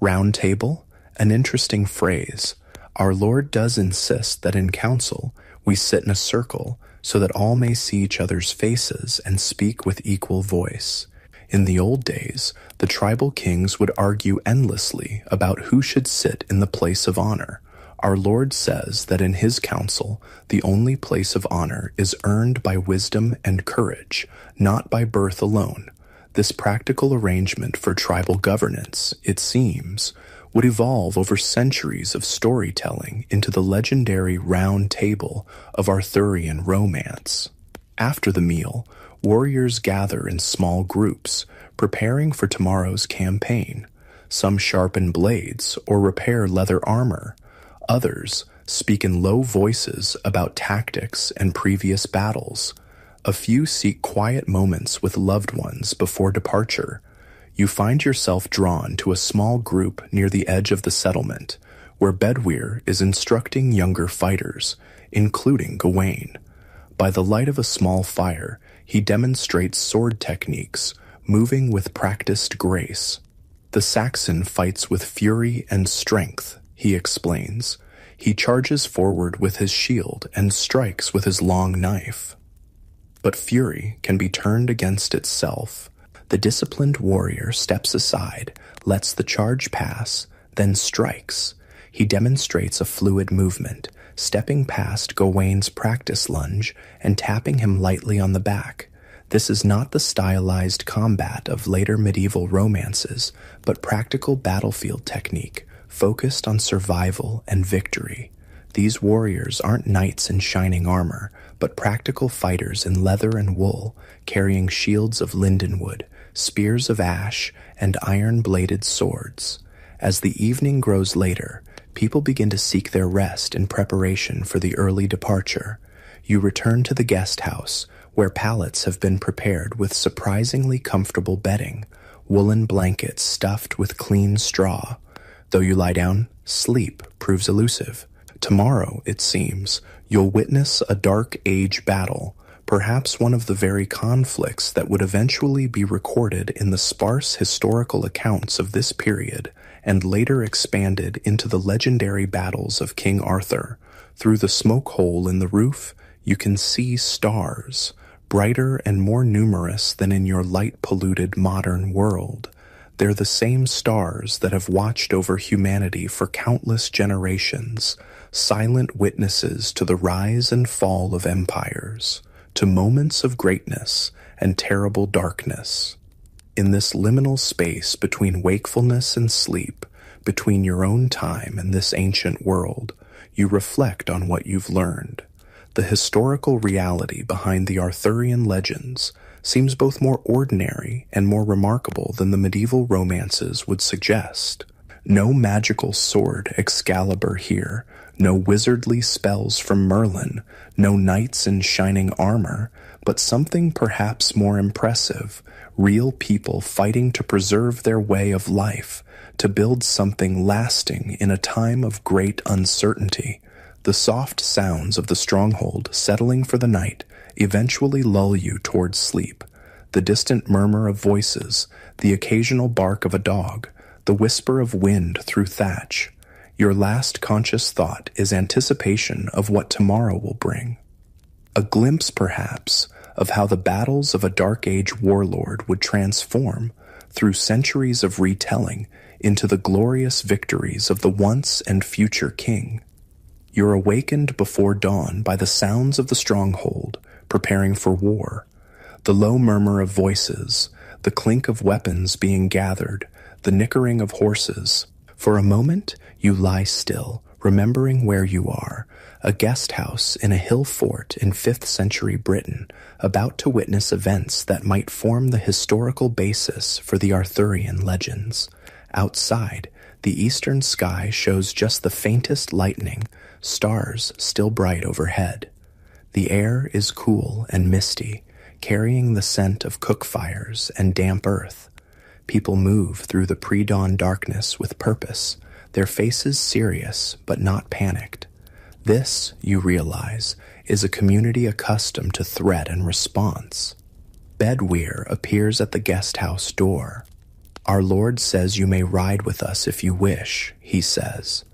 Round Table? An interesting phrase. Our Lord does insist that in council we sit in a circle so that all may see each other's faces and speak with equal voice. In the old days, the tribal kings would argue endlessly about who should sit in the place of honor. Our Lord says that in his council, the only place of honor is earned by wisdom and courage, not by birth alone. This practical arrangement for tribal governance, it seems, would evolve over centuries of storytelling into the legendary Round Table of Arthurian romance. After the meal, warriors gather in small groups, preparing for tomorrow's campaign. Some sharpen blades or repair leather armor. Others speak in low voices about tactics and previous battles. A few seek quiet moments with loved ones before departure. You find yourself drawn to a small group near the edge of the settlement, where Bedwyr is instructing younger fighters, including Gawain. By the light of a small fire, he demonstrates sword techniques, moving with practiced grace. The Saxon fights with fury and strength, he explains. He charges forward with his shield and strikes with his long knife. But fury can be turned against itself. The disciplined warrior steps aside, lets the charge pass, then strikes. He demonstrates a fluid movement, stepping past Gawain's practice lunge and tapping him lightly on the back. This is not the stylized combat of later medieval romances, but practical battlefield technique, focused on survival and victory. These warriors aren't knights in shining armor, but practical fighters in leather and wool, carrying shields of lindenwood, spears of ash, and iron-bladed swords. As the evening grows later, people begin to seek their rest in preparation for the early departure. You return to the guest house, where pallets have been prepared with surprisingly comfortable bedding, woolen blankets stuffed with clean straw. Though you lie down, sleep proves elusive. Tomorrow, it seems, you'll witness a dark age battle, perhaps one of the very conflicts that would eventually be recorded in the sparse historical accounts of this period and later expanded into the legendary battles of King Arthur. Through the smoke hole in the roof, you can see stars, brighter and more numerous than in your light-polluted modern world. They're the same stars that have watched over humanity for countless generations, silent witnesses to the rise and fall of empires, to moments of greatness and terrible darkness. In this liminal space between wakefulness and sleep, between your own time and this ancient world, you reflect on what you've learned. The historical reality behind the Arthurian legends seems both more ordinary and more remarkable than the medieval romances would suggest. No magical sword Excalibur here, no wizardly spells from Merlin, no knights in shining armor, but something perhaps more impressive, real people fighting to preserve their way of life, to build something lasting in a time of great uncertainty. The soft sounds of the stronghold settling for the night eventually lull you towards sleep. The distant murmur of voices, the occasional bark of a dog, the whisper of wind through thatch. Your last conscious thought is anticipation of what tomorrow will bring. A glimpse, perhaps, of how the battles of a Dark Age warlord would transform, through centuries of retelling, into the glorious victories of the once and future king. You're awakened before dawn by the sounds of the stronghold, preparing for war. The low murmur of voices, the clink of weapons being gathered, the nickering of horses. For a moment, you lie still, remembering where you are, a guest house in a hill fort in 5th century Britain, about to witness events that might form the historical basis for the Arthurian legends. Outside, the eastern sky shows just the faintest lightning, stars still bright overhead. The air is cool and misty, carrying the scent of cook fires and damp earth. People move through the pre-dawn darkness with purpose, their faces serious but not panicked. This, you realize, is a community accustomed to threat and response. Bedweir appears at the guest house door. "Our Lord says you may ride with us if you wish," he says.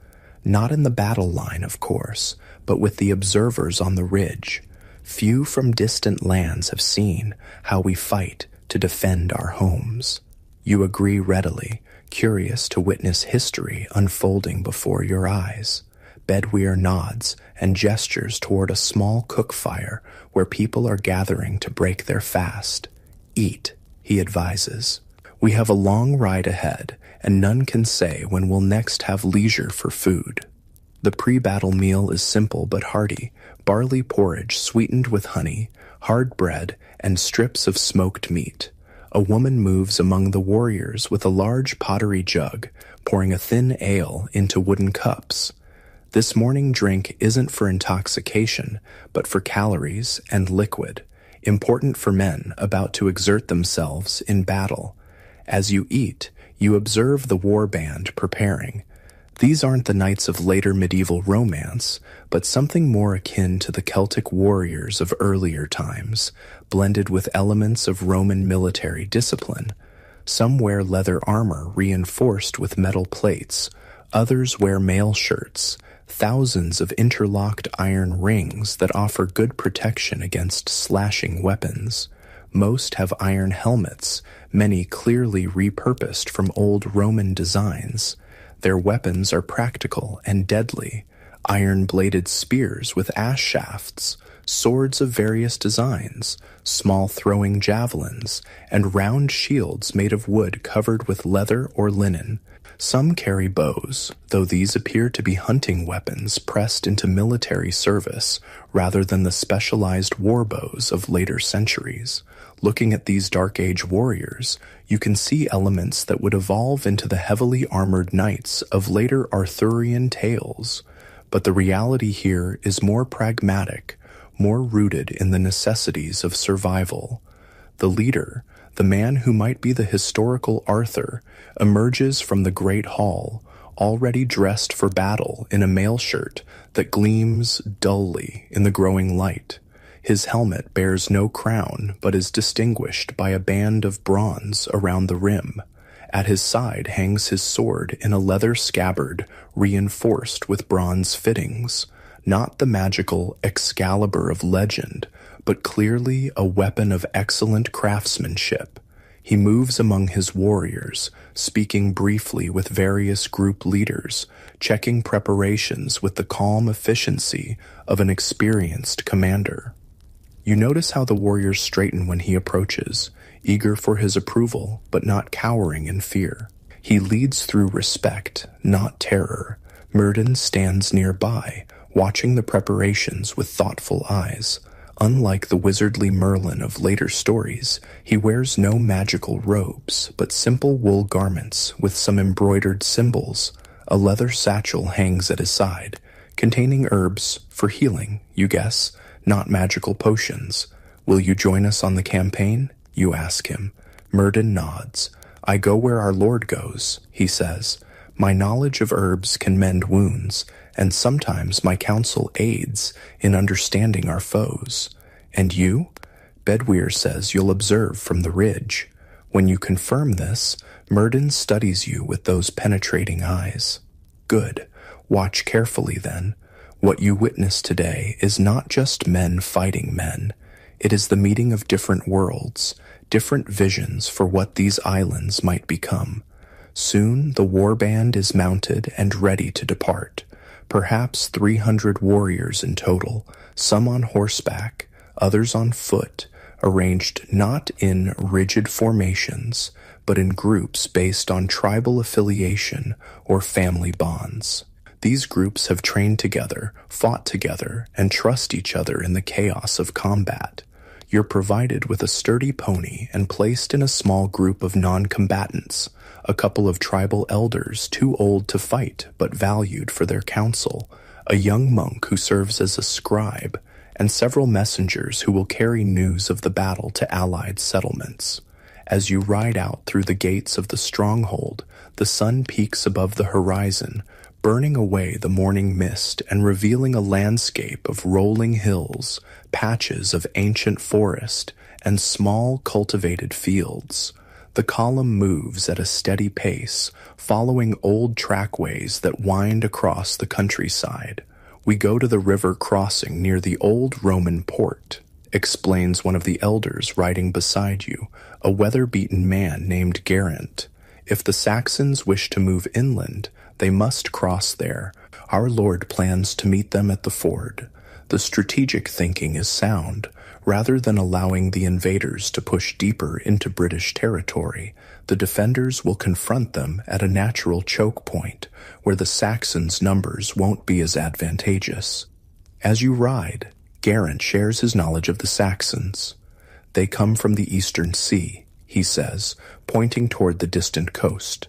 Not in the battle line, of course, but with the observers on the ridge. Few from distant lands have seen how we fight to defend our homes. You agree readily, curious to witness history unfolding before your eyes. Bedweir nods and gestures toward a small cook fire where people are gathering to break their fast. "Eat," he advises. "We have a long ride ahead, and none can say when we'll next have leisure for food." The pre-battle meal is simple but hearty: barley porridge sweetened with honey, hard bread, and strips of smoked meat. A woman moves among the warriors with a large pottery jug, pouring a thin ale into wooden cups. This morning drink isn't for intoxication, but for calories and liquid, important for men about to exert themselves in battle. As you eat, you observe the war band preparing. These aren't the knights of later medieval romance, but something more akin to the Celtic warriors of earlier times, blended with elements of Roman military discipline. Some wear leather armor reinforced with metal plates, others wear mail shirts, thousands of interlocked iron rings that offer good protection against slashing weapons. Most have iron helmets, many clearly repurposed from old Roman designs. Their weapons are practical and deadly: iron-bladed spears with ash shafts, swords of various designs, small throwing javelins, and round shields made of wood covered with leather or linen. Some carry bows, though these appear to be hunting weapons pressed into military service rather than the specialized war bows of later centuries. Looking at these Dark Age warriors, you can see elements that would evolve into the heavily armored knights of later Arthurian tales. But the reality here is more pragmatic, more rooted in the necessities of survival. The leader, the man who might be the historical Arthur, emerges from the great hall, already dressed for battle in a mail shirt that gleams dully in the growing light. His helmet bears no crown, but is distinguished by a band of bronze around the rim. At his side hangs his sword in a leather scabbard reinforced with bronze fittings, not the magical Excalibur of legend, but clearly a weapon of excellent craftsmanship. He moves among his warriors, speaking briefly with various group leaders, checking preparations with the calm efficiency of an experienced commander. You notice how the warriors straighten when he approaches, eager for his approval, but not cowering in fear. He leads through respect, not terror. Myrddin stands nearby, watching the preparations with thoughtful eyes. Unlike the wizardly Merlin of later stories, he wears no magical robes, but simple wool garments with some embroidered symbols. A leather satchel hangs at his side, containing herbs for healing, you guess, not magical potions. "Will you join us on the campaign?" you ask him. Myrddin nods. "I go where our Lord goes," he says. "My knowledge of herbs can mend wounds, and sometimes my counsel aids in understanding our foes. And you?" Bedweir says you'll observe from the ridge. When you confirm this, Myrddin studies you with those penetrating eyes. "Good. Watch carefully then. What you witness today is not just men fighting men. It is the meeting of different worlds, different visions for what these islands might become. Soon the war band is mounted and ready to depart. Perhaps 300 warriors in total, some on horseback, others on foot, arranged not in rigid formations, but in groups based on tribal affiliation or family bonds. These groups have trained together, fought together, and trust each other in the chaos of combat. You're provided with a sturdy pony and placed in a small group of non-combatants, a couple of tribal elders too old to fight but valued for their counsel, a young monk who serves as a scribe, and several messengers who will carry news of the battle to allied settlements. As you ride out through the gates of the stronghold, the sun peaks above the horizon, burning away the morning mist and revealing a landscape of rolling hills, patches of ancient forest, and small cultivated fields. The column moves at a steady pace, following old trackways that wind across the countryside. We go to the river crossing near the old Roman port, explains one of the elders riding beside you, a weather-beaten man named Geraint. If the Saxons wish to move inland, they must cross there. Our Lord plans to meet them at the ford. The strategic thinking is sound. Rather than allowing the invaders to push deeper into British territory, the defenders will confront them at a natural choke point, where the Saxons' numbers won't be as advantageous. As you ride, Geraint shares his knowledge of the Saxons. They come from the Eastern Sea, he says, pointing toward the distant coast.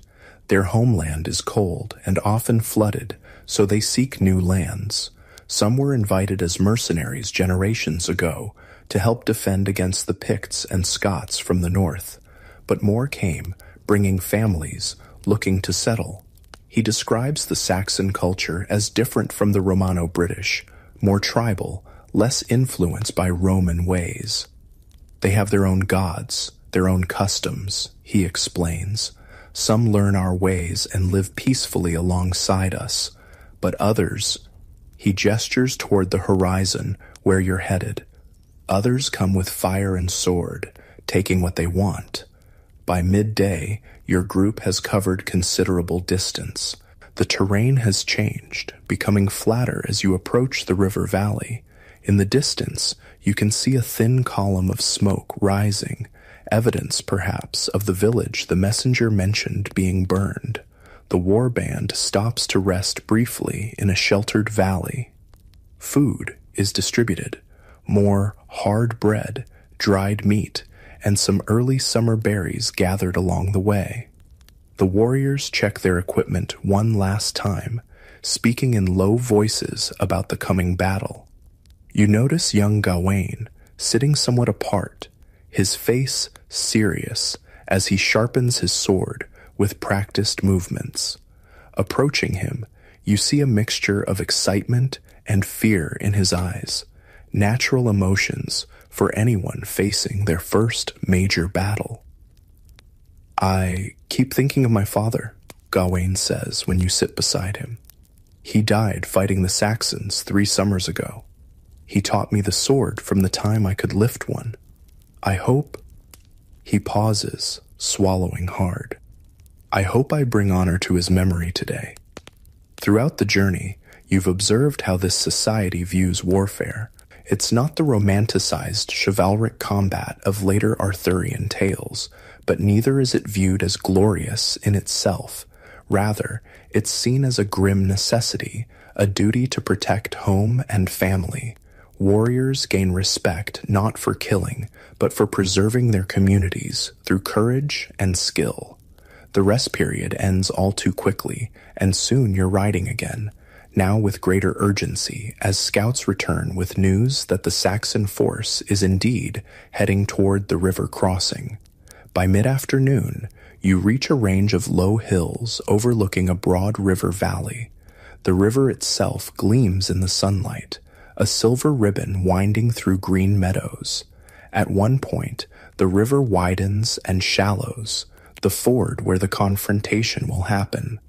Their homeland is cold and often flooded, so they seek new lands. Some were invited as mercenaries generations ago to help defend against the Picts and Scots from the north, but more came, bringing families, looking to settle. He describes the Saxon culture as different from the Romano-British, more tribal, less influenced by Roman ways. They have their own gods, their own customs, he explains. Some learn our ways and live peacefully alongside us, but others, he gestures toward the horizon where you're headed. Others come with fire and sword, taking what they want. By midday, your group has covered considerable distance. The terrain has changed, becoming flatter as you approach the river valley. In the distance, you can see a thin column of smoke rising, evidence, perhaps, of the village the messenger mentioned being burned. The war band stops to rest briefly in a sheltered valley. Food is distributed. More hard bread, dried meat, and some early summer berries gathered along the way. The warriors check their equipment one last time, speaking in low voices about the coming battle. You notice young Gawain, sitting somewhat apart, his face serious as he sharpens his sword with practiced movements. Approaching him, you see a mixture of excitement and fear in his eyes, natural emotions for anyone facing their first major battle. I keep thinking of my father, Gawain says when you sit beside him. He died fighting the Saxons 3 summers ago. He taught me the sword from the time I could lift one. I hope... He pauses, swallowing hard. I hope I bring honor to his memory today. Throughout the journey, you've observed how this society views warfare. It's not the romanticized chivalric combat of later Arthurian tales, but neither is it viewed as glorious in itself. Rather, it's seen as a grim necessity, a duty to protect home and family. Warriors gain respect not for killing, but for preserving their communities through courage and skill. The rest period ends all too quickly, and soon you're riding again, now with greater urgency as scouts return with news that the Saxon force is indeed heading toward the river crossing. By mid-afternoon, you reach a range of low hills overlooking a broad river valley. The river itself gleams in the sunlight, a silver ribbon winding through green meadows. At one point, the river widens and shallows, the ford where the confrontation will happen.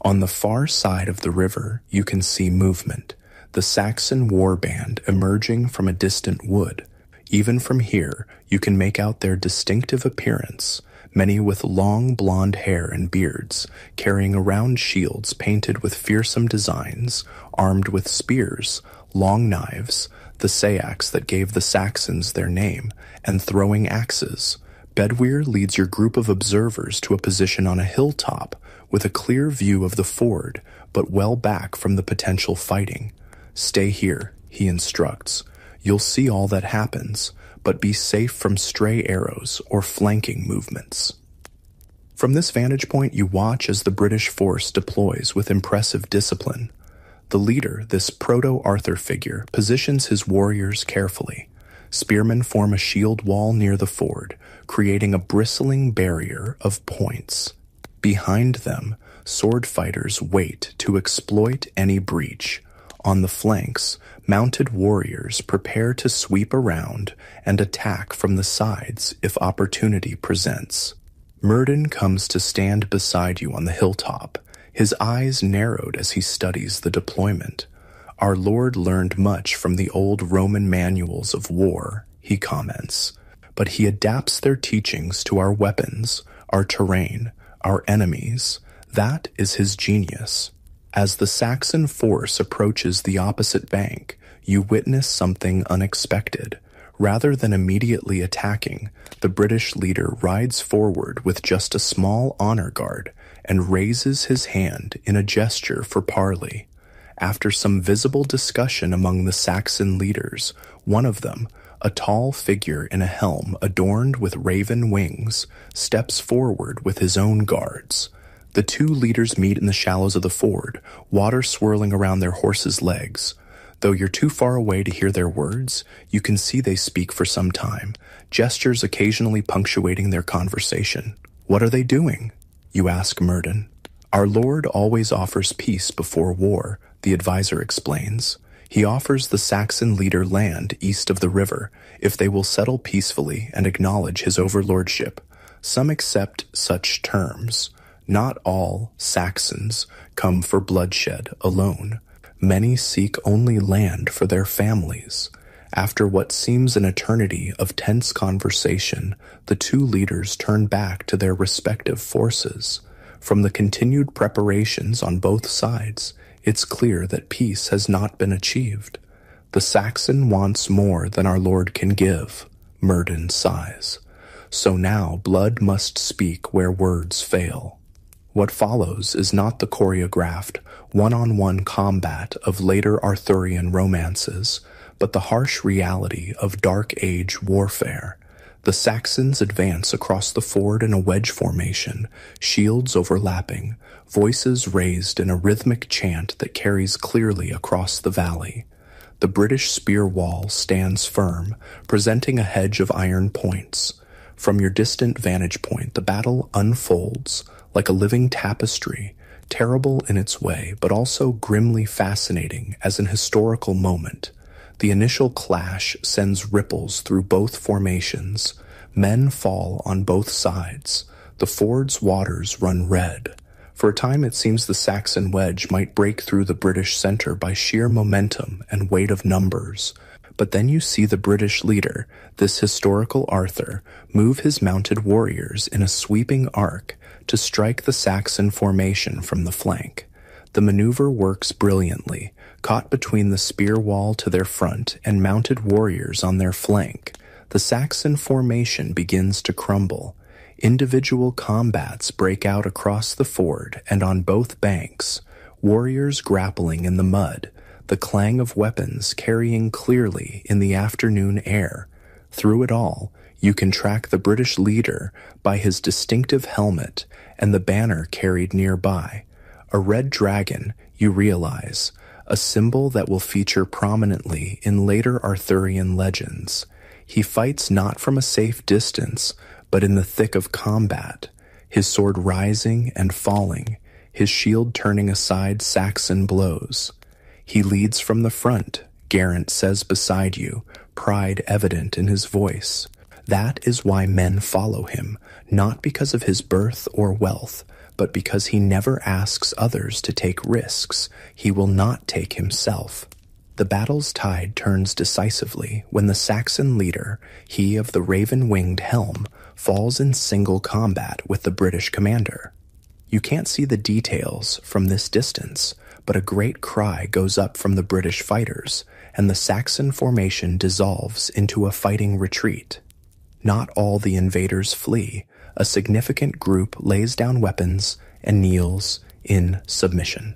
On the far side of the river, you can see movement, the Saxon war band emerging from a distant wood. Even from here, you can make out their distinctive appearance, many with long blonde hair and beards, carrying around shields painted with fearsome designs, armed with spears, long knives, the sayax that gave the Saxons their name, and throwing axes. Bedwyr leads your group of observers to a position on a hilltop with a clear view of the ford, but well back from the potential fighting. "Stay here," he instructs. "You'll see all that happens, but be safe from stray arrows or flanking movements." From this vantage point, you watch as the British force deploys with impressive discipline. The leader, this proto-Arthur figure, positions his warriors carefully. Spearmen form a shield wall near the ford, creating a bristling barrier of points. Behind them, sword fighters wait to exploit any breach. On the flanks, mounted warriors prepare to sweep around and attack from the sides if opportunity presents. Murden comes to stand beside you on the hilltop, his eyes narrowed as he studies the deployment. "Our Lord learned much from the old Roman manuals of war," he comments, "but he adapts their teachings to our weapons, our terrain, our enemies. That is his genius." As the Saxon force approaches the opposite bank, you witness something unexpected. Rather than immediately attacking, the British leader rides forward with just a small honor guard and raises his hand in a gesture for parley. After some visible discussion among the Saxon leaders, one of them, a tall figure in a helm adorned with raven wings, steps forward with his own guards. The two leaders meet in the shallows of the ford, water swirling around their horses' legs. Though you're too far away to hear their words, you can see they speak for some time, gestures occasionally punctuating their conversation. "What are they doing?" you ask Murden. "Our Lord always offers peace before war," the advisor explains. "He offers the Saxon leader land east of the river, if they will settle peacefully and acknowledge his overlordship. Some accept such terms. Not all Saxons come for bloodshed alone. Many seek only land for their families." After what seems an eternity of tense conversation, the two leaders turn back to their respective forces. From the continued preparations on both sides, it's clear that peace has not been achieved. "The Saxon wants more than our Lord can give," Murden sighs. "So now blood must speak where words fail." What follows is not the choreographed, one-on-one combat of later Arthurian romances, but the harsh reality of Dark Age warfare. The Saxons advance across the ford in a wedge formation, shields overlapping, voices raised in a rhythmic chant that carries clearly across the valley. The British spear wall stands firm, presenting a hedge of iron points. From your distant vantage point, the battle unfolds like a living tapestry, terrible in its way, but also grimly fascinating as an historical moment. The initial clash sends ripples through both formations. Men fall on both sides. The ford's waters run red. For a time it seems the Saxon wedge might break through the British center by sheer momentum and weight of numbers. But then you see the British leader, this historical Arthur, move his mounted warriors in a sweeping arc to strike the Saxon formation from the flank. The maneuver works brilliantly, caught between the spear wall to their front and mounted warriors on their flank. The Saxon formation begins to crumble. Individual combats break out across the ford and on both banks, warriors grappling in the mud, the clang of weapons carrying clearly in the afternoon air. Through it all, you can track the British leader by his distinctive helmet and the banner carried nearby. A red dragon, you realize, a symbol that will feature prominently in later Arthurian legends. He fights not from a safe distance, but in the thick of combat, his sword rising and falling, his shield turning aside Saxon blows. He leads from the front, Geraint says beside you, pride evident in his voice. That is why men follow him, not because of his birth or wealth, but because he never asks others to take risks he will not take himself. The battle's tide turns decisively when the Saxon leader, he of the raven-winged helm, falls in single combat with the British commander. You can't see the details from this distance, but a great cry goes up from the British fighters, and the Saxon formation dissolves into a fighting retreat. Not all the invaders flee. A significant group lays down weapons and kneels in submission.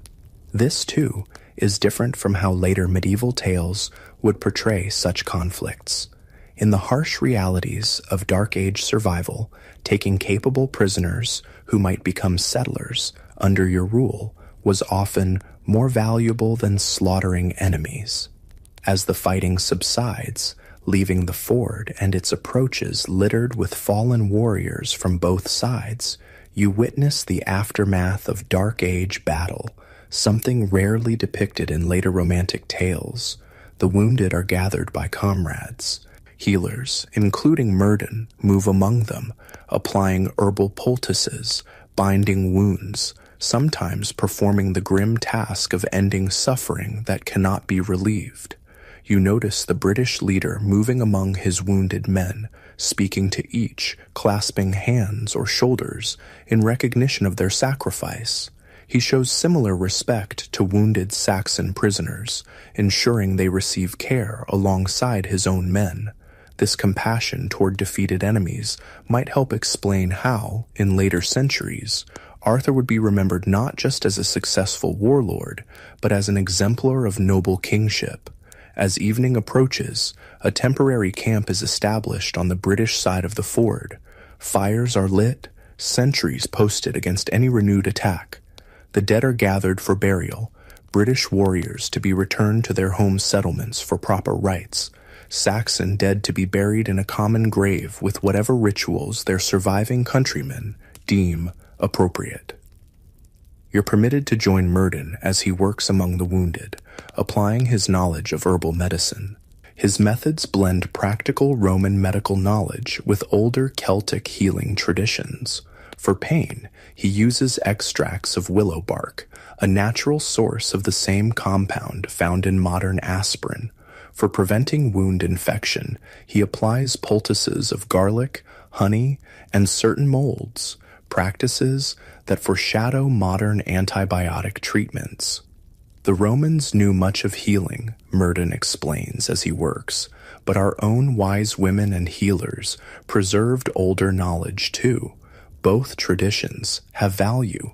This, too, is different from how later medieval tales would portray such conflicts. In the harsh realities of Dark Age survival, taking capable prisoners who might become settlers under your rule was often more valuable than slaughtering enemies. As the fighting subsides, leaving the ford and its approaches littered with fallen warriors from both sides, you witness the aftermath of Dark Age battle, something rarely depicted in later romantic tales. The wounded are gathered by comrades. Healers, including Myrddin, move among them, applying herbal poultices, binding wounds, sometimes performing the grim task of ending suffering that cannot be relieved. You notice the British leader moving among his wounded men, speaking to each, clasping hands or shoulders in recognition of their sacrifice. He shows similar respect to wounded Saxon prisoners, ensuring they receive care alongside his own men. This compassion toward defeated enemies might help explain how, in later centuries, Arthur would be remembered not just as a successful warlord, but as an exemplar of noble kingship. As evening approaches, a temporary camp is established on the British side of the ford. Fires are lit, sentries posted against any renewed attack. The dead are gathered for burial, British warriors to be returned to their home settlements for proper rites, Saxon dead to be buried in a common grave with whatever rituals their surviving countrymen deem appropriate. You're permitted to join Myrddin as he works among the wounded, applying his knowledge of herbal medicine. His methods blend practical Roman medical knowledge with older Celtic healing traditions. For pain, he uses extracts of willow bark, a natural source of the same compound found in modern aspirin. For preventing wound infection, he applies poultices of garlic, honey, and certain molds, practices that foreshadow modern antibiotic treatments. The Romans knew much of healing, Myrddin explains as he works, but our own wise women and healers preserved older knowledge too. Both traditions have value.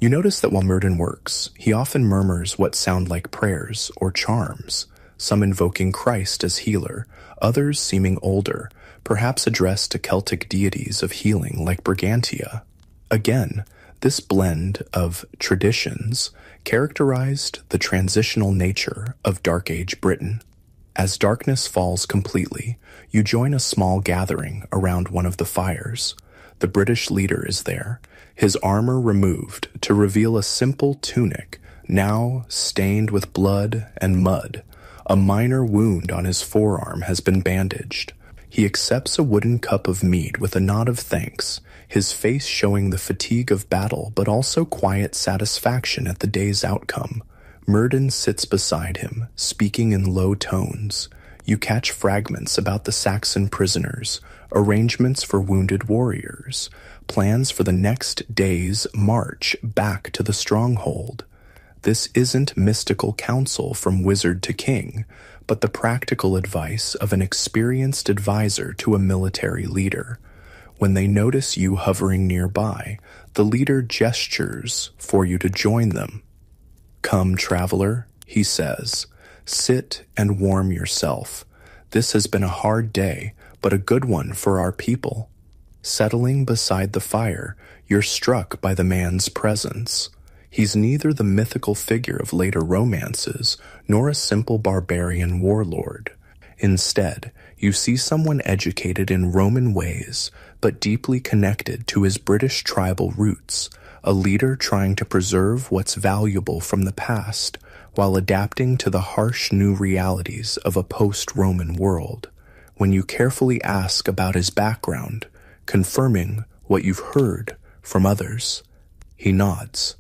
You notice that while Myrddin works, he often murmurs what sound like prayers or charms, some invoking Christ as healer, others seeming older, perhaps addressed to Celtic deities of healing like Brigantia. Again, this blend of traditions characterized the transitional nature of Dark Age Britain. As darkness falls completely, you join a small gathering around one of the fires. The British leader is there, his armor removed to reveal a simple tunic, now stained with blood and mud. A minor wound on his forearm has been bandaged. He accepts a wooden cup of mead with a nod of thanks, his face showing the fatigue of battle but also quiet satisfaction at the day's outcome. Myrddin sits beside him, speaking in low tones. You catch fragments about the Saxon prisoners, arrangements for wounded warriors, plans for the next day's march back to the stronghold. This isn't mystical counsel from wizard to king, but the practical advice of an experienced advisor to a military leader. When they notice you hovering nearby, the leader gestures for you to join them. "Come, traveler," he says. "Sit and warm yourself. This has been a hard day, but a good one for our people." Settling beside the fire, you're struck by the man's presence. He's neither the mythical figure of later romances nor a simple barbarian warlord. Instead, you see someone educated in Roman ways, but deeply connected to his British tribal roots, a leader trying to preserve what's valuable from the past while adapting to the harsh new realities of a post-Roman world. When you carefully ask about his background, confirming what you've heard from others, he nods.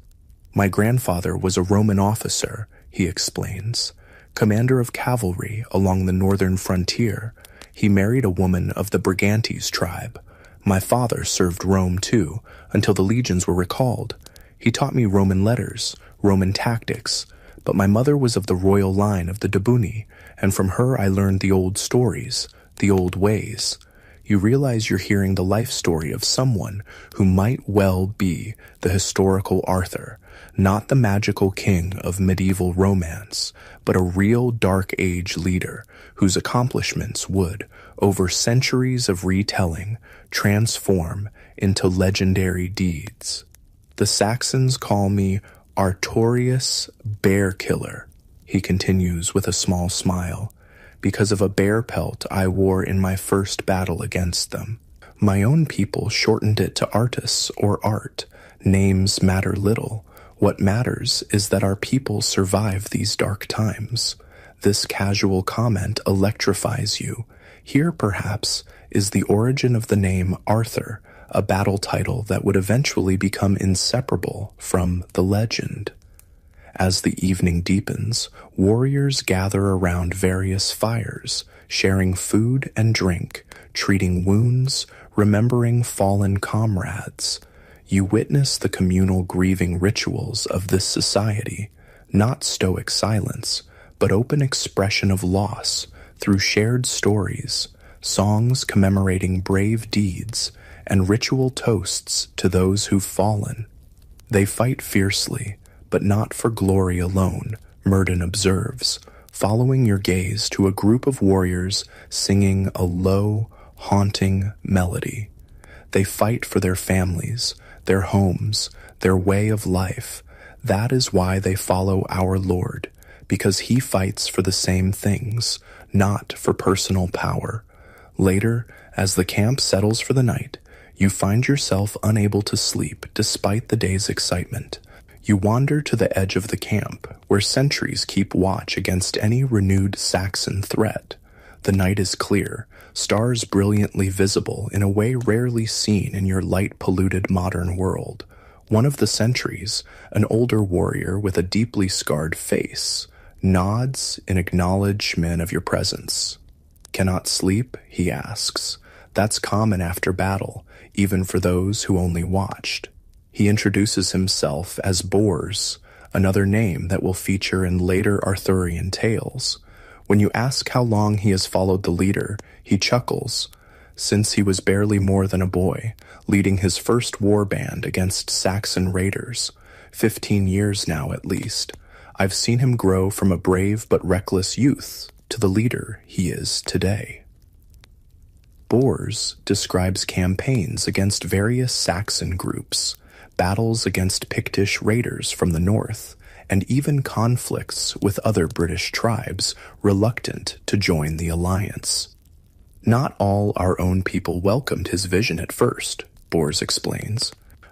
"My grandfather was a Roman officer," he explains, "commander of cavalry along the northern frontier. He married a woman of the Brigantes tribe. My father served Rome too, until the legions were recalled. He taught me Roman letters, Roman tactics, but my mother was of the royal line of the Debuni, and from her I learned the old stories, the old ways." You realize you're hearing the life story of someone who might well be the historical Arthur, not the magical king of medieval romance, but a real Dark Age leader whose accomplishments would, over centuries of retelling, transform into legendary deeds. The Saxons call me Artorius Bear Killer, he continues with a small smile, because of a bear pelt I wore in my first battle against them. My own people shortened it to Artus or Art. Names matter little. What matters is that our people survive these dark times. This casual comment electrifies you. Here, perhaps, is the origin of the name Arthur, a battle title that would eventually become inseparable from the legend. As the evening deepens, warriors gather around various fires, sharing food and drink, treating wounds, remembering fallen comrades. You witness the communal grieving rituals of this society, not stoic silence, but open expression of loss through shared stories, songs commemorating brave deeds, and ritual toasts to those who've fallen. They fight fiercely, but not for glory alone, Murden observes, following your gaze to a group of warriors singing a low, haunting melody. They fight for their families, their homes, their way of life. That is why they follow our Lord, because he fights for the same things, not for personal power. Later, as the camp settles for the night, you find yourself unable to sleep despite the day's excitement. You wander to the edge of the camp, where sentries keep watch against any renewed Saxon threat. The night is clear, stars brilliantly visible in a way rarely seen in your light-polluted modern world. One of the sentries, an older warrior with a deeply scarred face, nods in acknowledgement of your presence. "Cannot sleep?" he asks. That's common after battle, even for those who only watched. He introduces himself as Bors, another name that will feature in later Arthurian tales. When you ask how long he has followed the leader, he chuckles. Since he was barely more than a boy, leading his first war band against Saxon raiders. 15 years now at least. I've seen him grow from a brave but reckless youth to the leader he is today. Bors describes campaigns against various Saxon groups, battles against Pictish raiders from the north, and even conflicts with other British tribes reluctant to join the alliance. Not all our own people welcomed his vision at first, Bors explains,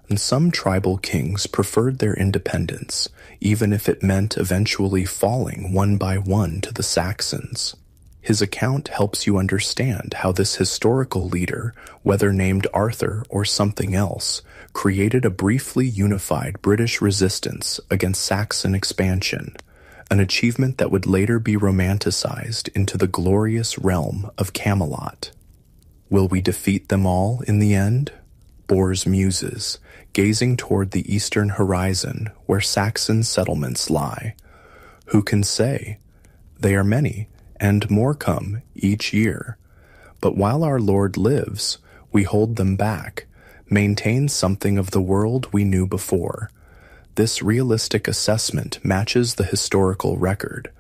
and some tribal kings preferred their independence, even if it meant eventually falling one by one to the Saxons. His account helps you understand how this historical leader, whether named Arthur or something else, created a briefly unified British resistance against Saxon expansion, an achievement that would later be romanticized into the glorious realm of Camelot. Will we defeat them all in the end? Bors muses, gazing toward the eastern horizon where Saxon settlements lie. Who can say? They are many, and more come each year. But while our Lord lives, we hold them back, maintain something of the world we knew before. This realistic assessment matches the historical record.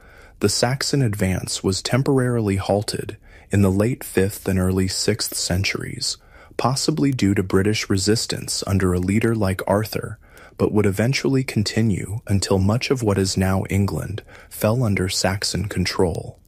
The Saxon advance was temporarily halted in the late 5th and early 6th centuries, possibly due to British resistance under a leader like Arthur, but would eventually continue until much of what is now England fell under Saxon control.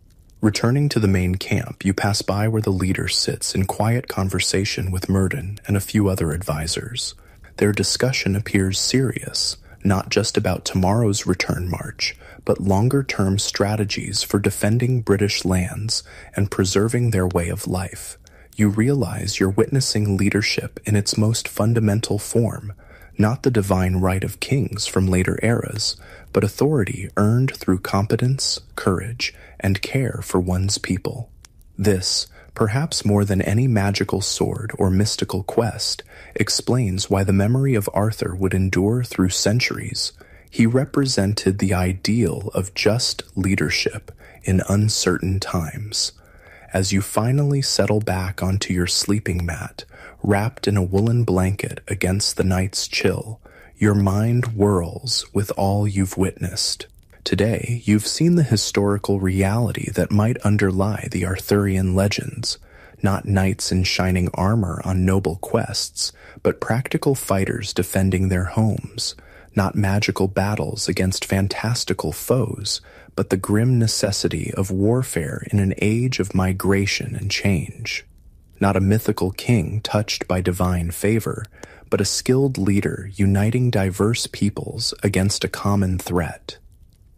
Returning to the main camp, you pass by where the leader sits in quiet conversation with Murden and a few other advisors. Their discussion appears serious, not just about tomorrow's return march, but longer-term strategies for defending British lands and preserving their way of life. You realize you're witnessing leadership in its most fundamental form, not the divine right of kings from later eras, but authority earned through competence, courage, and care for one's people. This, perhaps more than any magical sword or mystical quest, explains why the memory of Arthur would endure through centuries. He represented the ideal of just leadership in uncertain times. As you finally settle back onto your sleeping mat, wrapped in a woolen blanket against the night's chill, your mind whirls with all you've witnessed. Today, you've seen the historical reality that might underlie the Arthurian legends, not knights in shining armor on noble quests, but practical fighters defending their homes, not magical battles against fantastical foes, but the grim necessity of warfare in an age of migration and change. Not a mythical king touched by divine favor, but a skilled leader uniting diverse peoples against a common threat.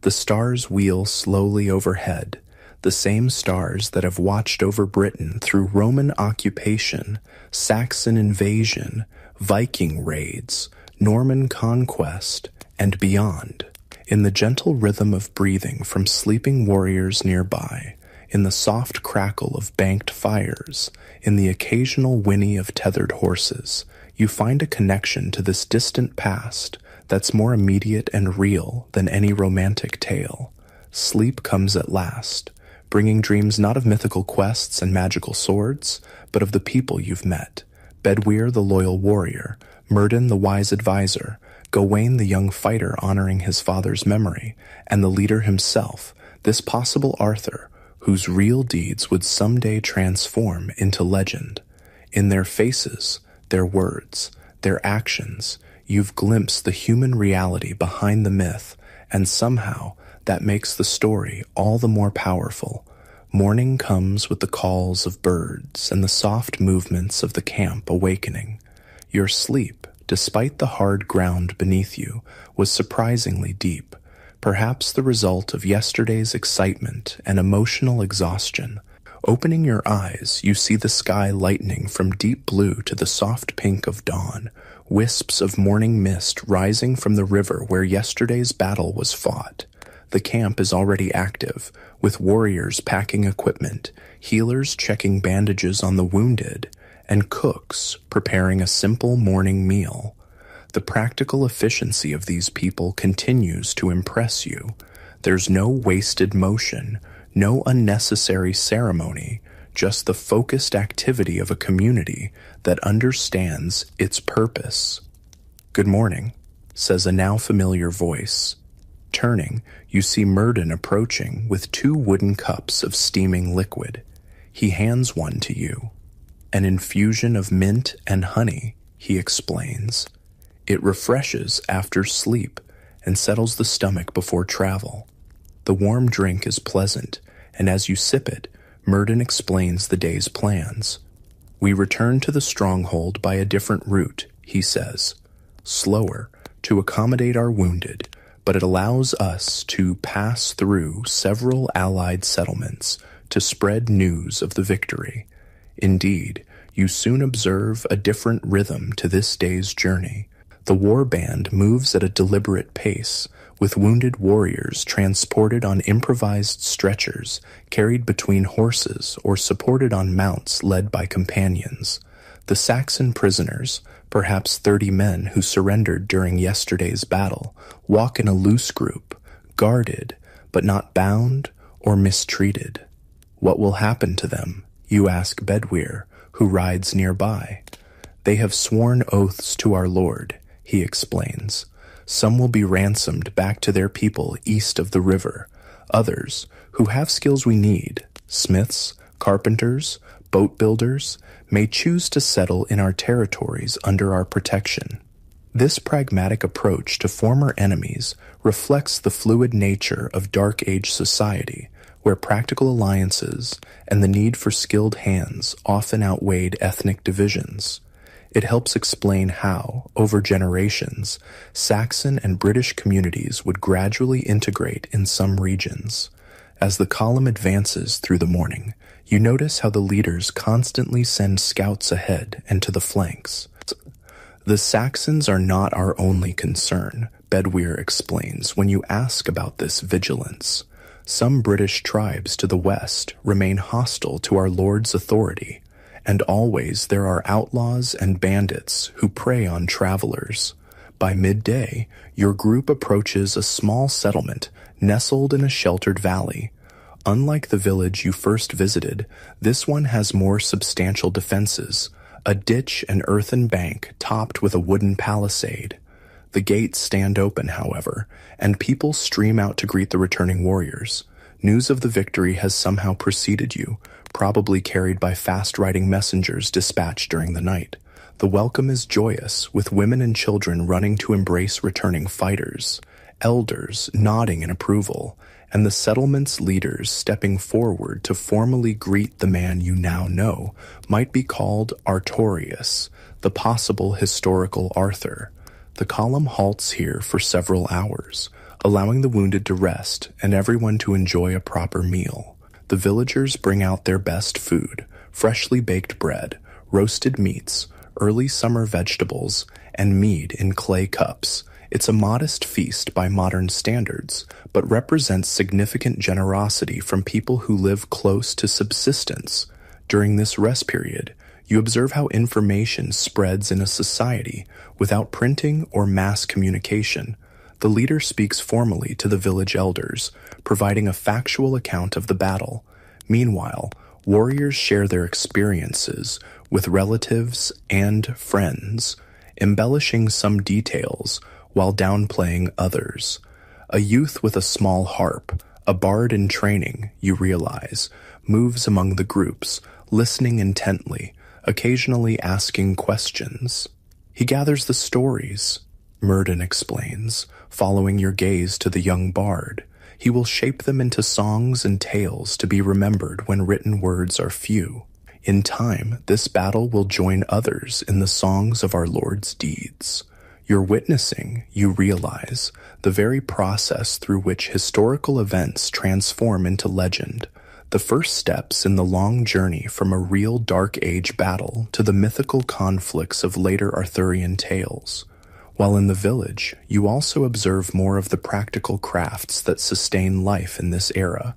The stars wheel slowly overhead, the same stars that have watched over Britain through Roman occupation, Saxon invasion, Viking raids, Norman conquest, and beyond. In the gentle rhythm of breathing from sleeping warriors nearby, in the soft crackle of banked fires, in the occasional whinny of tethered horses, you find a connection to this distant past that's more immediate and real than any romantic tale. Sleep comes at last, bringing dreams not of mythical quests and magical swords, but of the people you've met. Bedwyr the loyal warrior, Myrddin the wise advisor, Gawain the young fighter honoring his father's memory, and the leader himself, this possible Arthur, whose real deeds would someday transform into legend. In their faces, their words, their actions, you've glimpsed the human reality behind the myth, and somehow that makes the story all the more powerful. Morning comes with the calls of birds and the soft movements of the camp awakening. Your sleep, despite the hard ground beneath you, was surprisingly deep, perhaps the result of yesterday's excitement and emotional exhaustion. Opening your eyes, you see the sky lightening from deep blue to the soft pink of dawn, wisps of morning mist rising from the river where yesterday's battle was fought. The camp is already active, with warriors packing equipment, healers checking bandages on the wounded, and cooks preparing a simple morning meal. The practical efficiency of these people continues to impress you. There's no wasted motion, no unnecessary ceremony, just the focused activity of a community that understands its purpose. "Good morning," says a now familiar voice. Turning, you see Myrddin approaching with 2 wooden cups of steaming liquid. He hands one to you. "An infusion of mint and honey," he explains. "It refreshes after sleep and settles the stomach before travel." The warm drink is pleasant, and as you sip it, Myrddin explains the day's plans. "We return to the stronghold by a different route," he says. "Slower, to accommodate our wounded, but it allows us to pass through several allied settlements to spread news of the victory. Indeed, you soon observe a different rhythm to this day's journey. The war band moves at a deliberate pace, with wounded warriors transported on improvised stretchers, carried between horses, or supported on mounts led by companions. The Saxon prisoners, perhaps 30 men who surrendered during yesterday's battle, walk in a loose group, guarded, but not bound or mistreated. "What will happen to them?" you ask Bedwyr, who rides nearby. "They have sworn oaths to our Lord," he explains. "Some will be ransomed back to their people east of the river. Others, who have skills we need, smiths, carpenters, boat builders, may choose to settle in our territories under our protection." This pragmatic approach to former enemies reflects the fluid nature of Dark Age society, where practical alliances and the need for skilled hands often outweighed ethnic divisions. It helps explain how, over generations, Saxon and British communities would gradually integrate in some regions. As the column advances through the morning, you notice how the leaders constantly send scouts ahead and to the flanks. "The Saxons are not our only concern," Bedwyr explains when you ask about this vigilance. "Some British tribes to the west remain hostile to our lord's authority, and always there are outlaws and bandits who prey on travelers. By midday, your group approaches a small settlement nestled in a sheltered valley. Unlike the village you first visited, this one has more substantial defenses, a ditch and earthen bank topped with a wooden palisade. The gates stand open, however, and people stream out to greet the returning warriors. News of the victory has somehow preceded you, probably carried by fast-riding messengers dispatched during the night. The welcome is joyous, with women and children running to embrace returning fighters, elders nodding in approval, and the settlement's leaders stepping forward to formally greet the man you now know might be called Artorius, the possible historical Arthur. The column halts here for several hours, allowing the wounded to rest and everyone to enjoy a proper meal. The villagers bring out their best food, freshly baked bread, roasted meats, early summer vegetables, and mead in clay cups. It's a modest feast by modern standards, but represents significant generosity from people who live close to subsistence. During this rest period, you observe how information spreads in a society without printing or mass communication. The leader speaks formally to the village elders, providing a factual account of the battle. Meanwhile, warriors share their experiences with relatives and friends, embellishing some details while downplaying others. A youth with a small harp, a bard in training, you realize, moves among the groups, listening intently, occasionally asking questions. He gathers the stories, Murden explains, following your gaze to the young bard. He will shape them into songs and tales to be remembered when written words are few. In time, this battle will join others in the songs of our Lord's deeds. You're witnessing, you realize, the very process through which historical events transform into legend, the first steps in the long journey from a real Dark Age battle to the mythical conflicts of later Arthurian tales. While in the village, you also observe more of the practical crafts that sustain life in this era.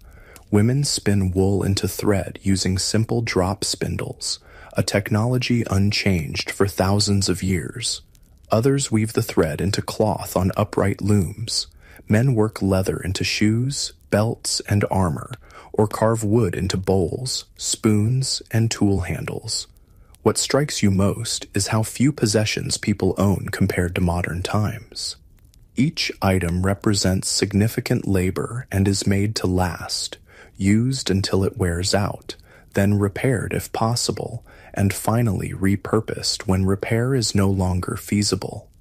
Women spin wool into thread using simple drop spindles, a technology unchanged for thousands of years. Others weave the thread into cloth on upright looms. Men work leather into shoes, belts, and armor, or carve wood into bowls, spoons, and tool handles. What strikes you most is how few possessions people own compared to modern times. Each item represents significant labor and is made to last, used until it wears out, then repaired if possible, and finally repurposed when repair is no longer feasible.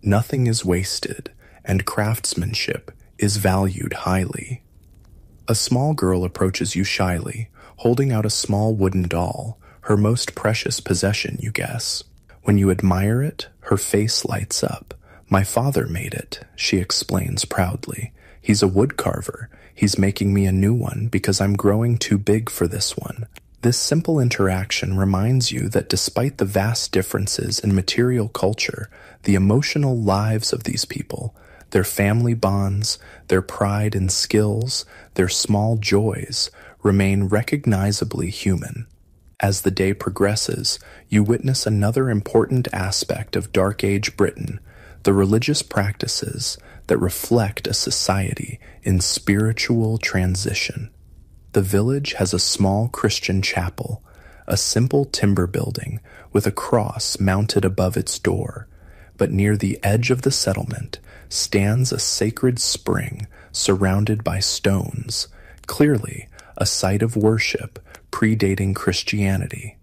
Nothing is wasted, and craftsmanship is valued highly. A small girl approaches you shyly, holding out a small wooden doll, her most precious possession, you guess. When you admire it, her face lights up. "My father made it," she explains proudly. "He's a woodcarver. He's making me a new one because I'm growing too big for this one." This simple interaction reminds you that despite the vast differences in material culture, the emotional lives of these people, their family bonds, their pride and skills, their small joys, remain recognizably human. As the day progresses, you witness another important aspect of Dark Age Britain, the religious practices that reflect a society in spiritual transition. The village has a small Christian chapel, a simple timber building with a cross mounted above its door, but near the edge of the settlement stands a sacred spring surrounded by stones, clearly a site of worship predating Christianity.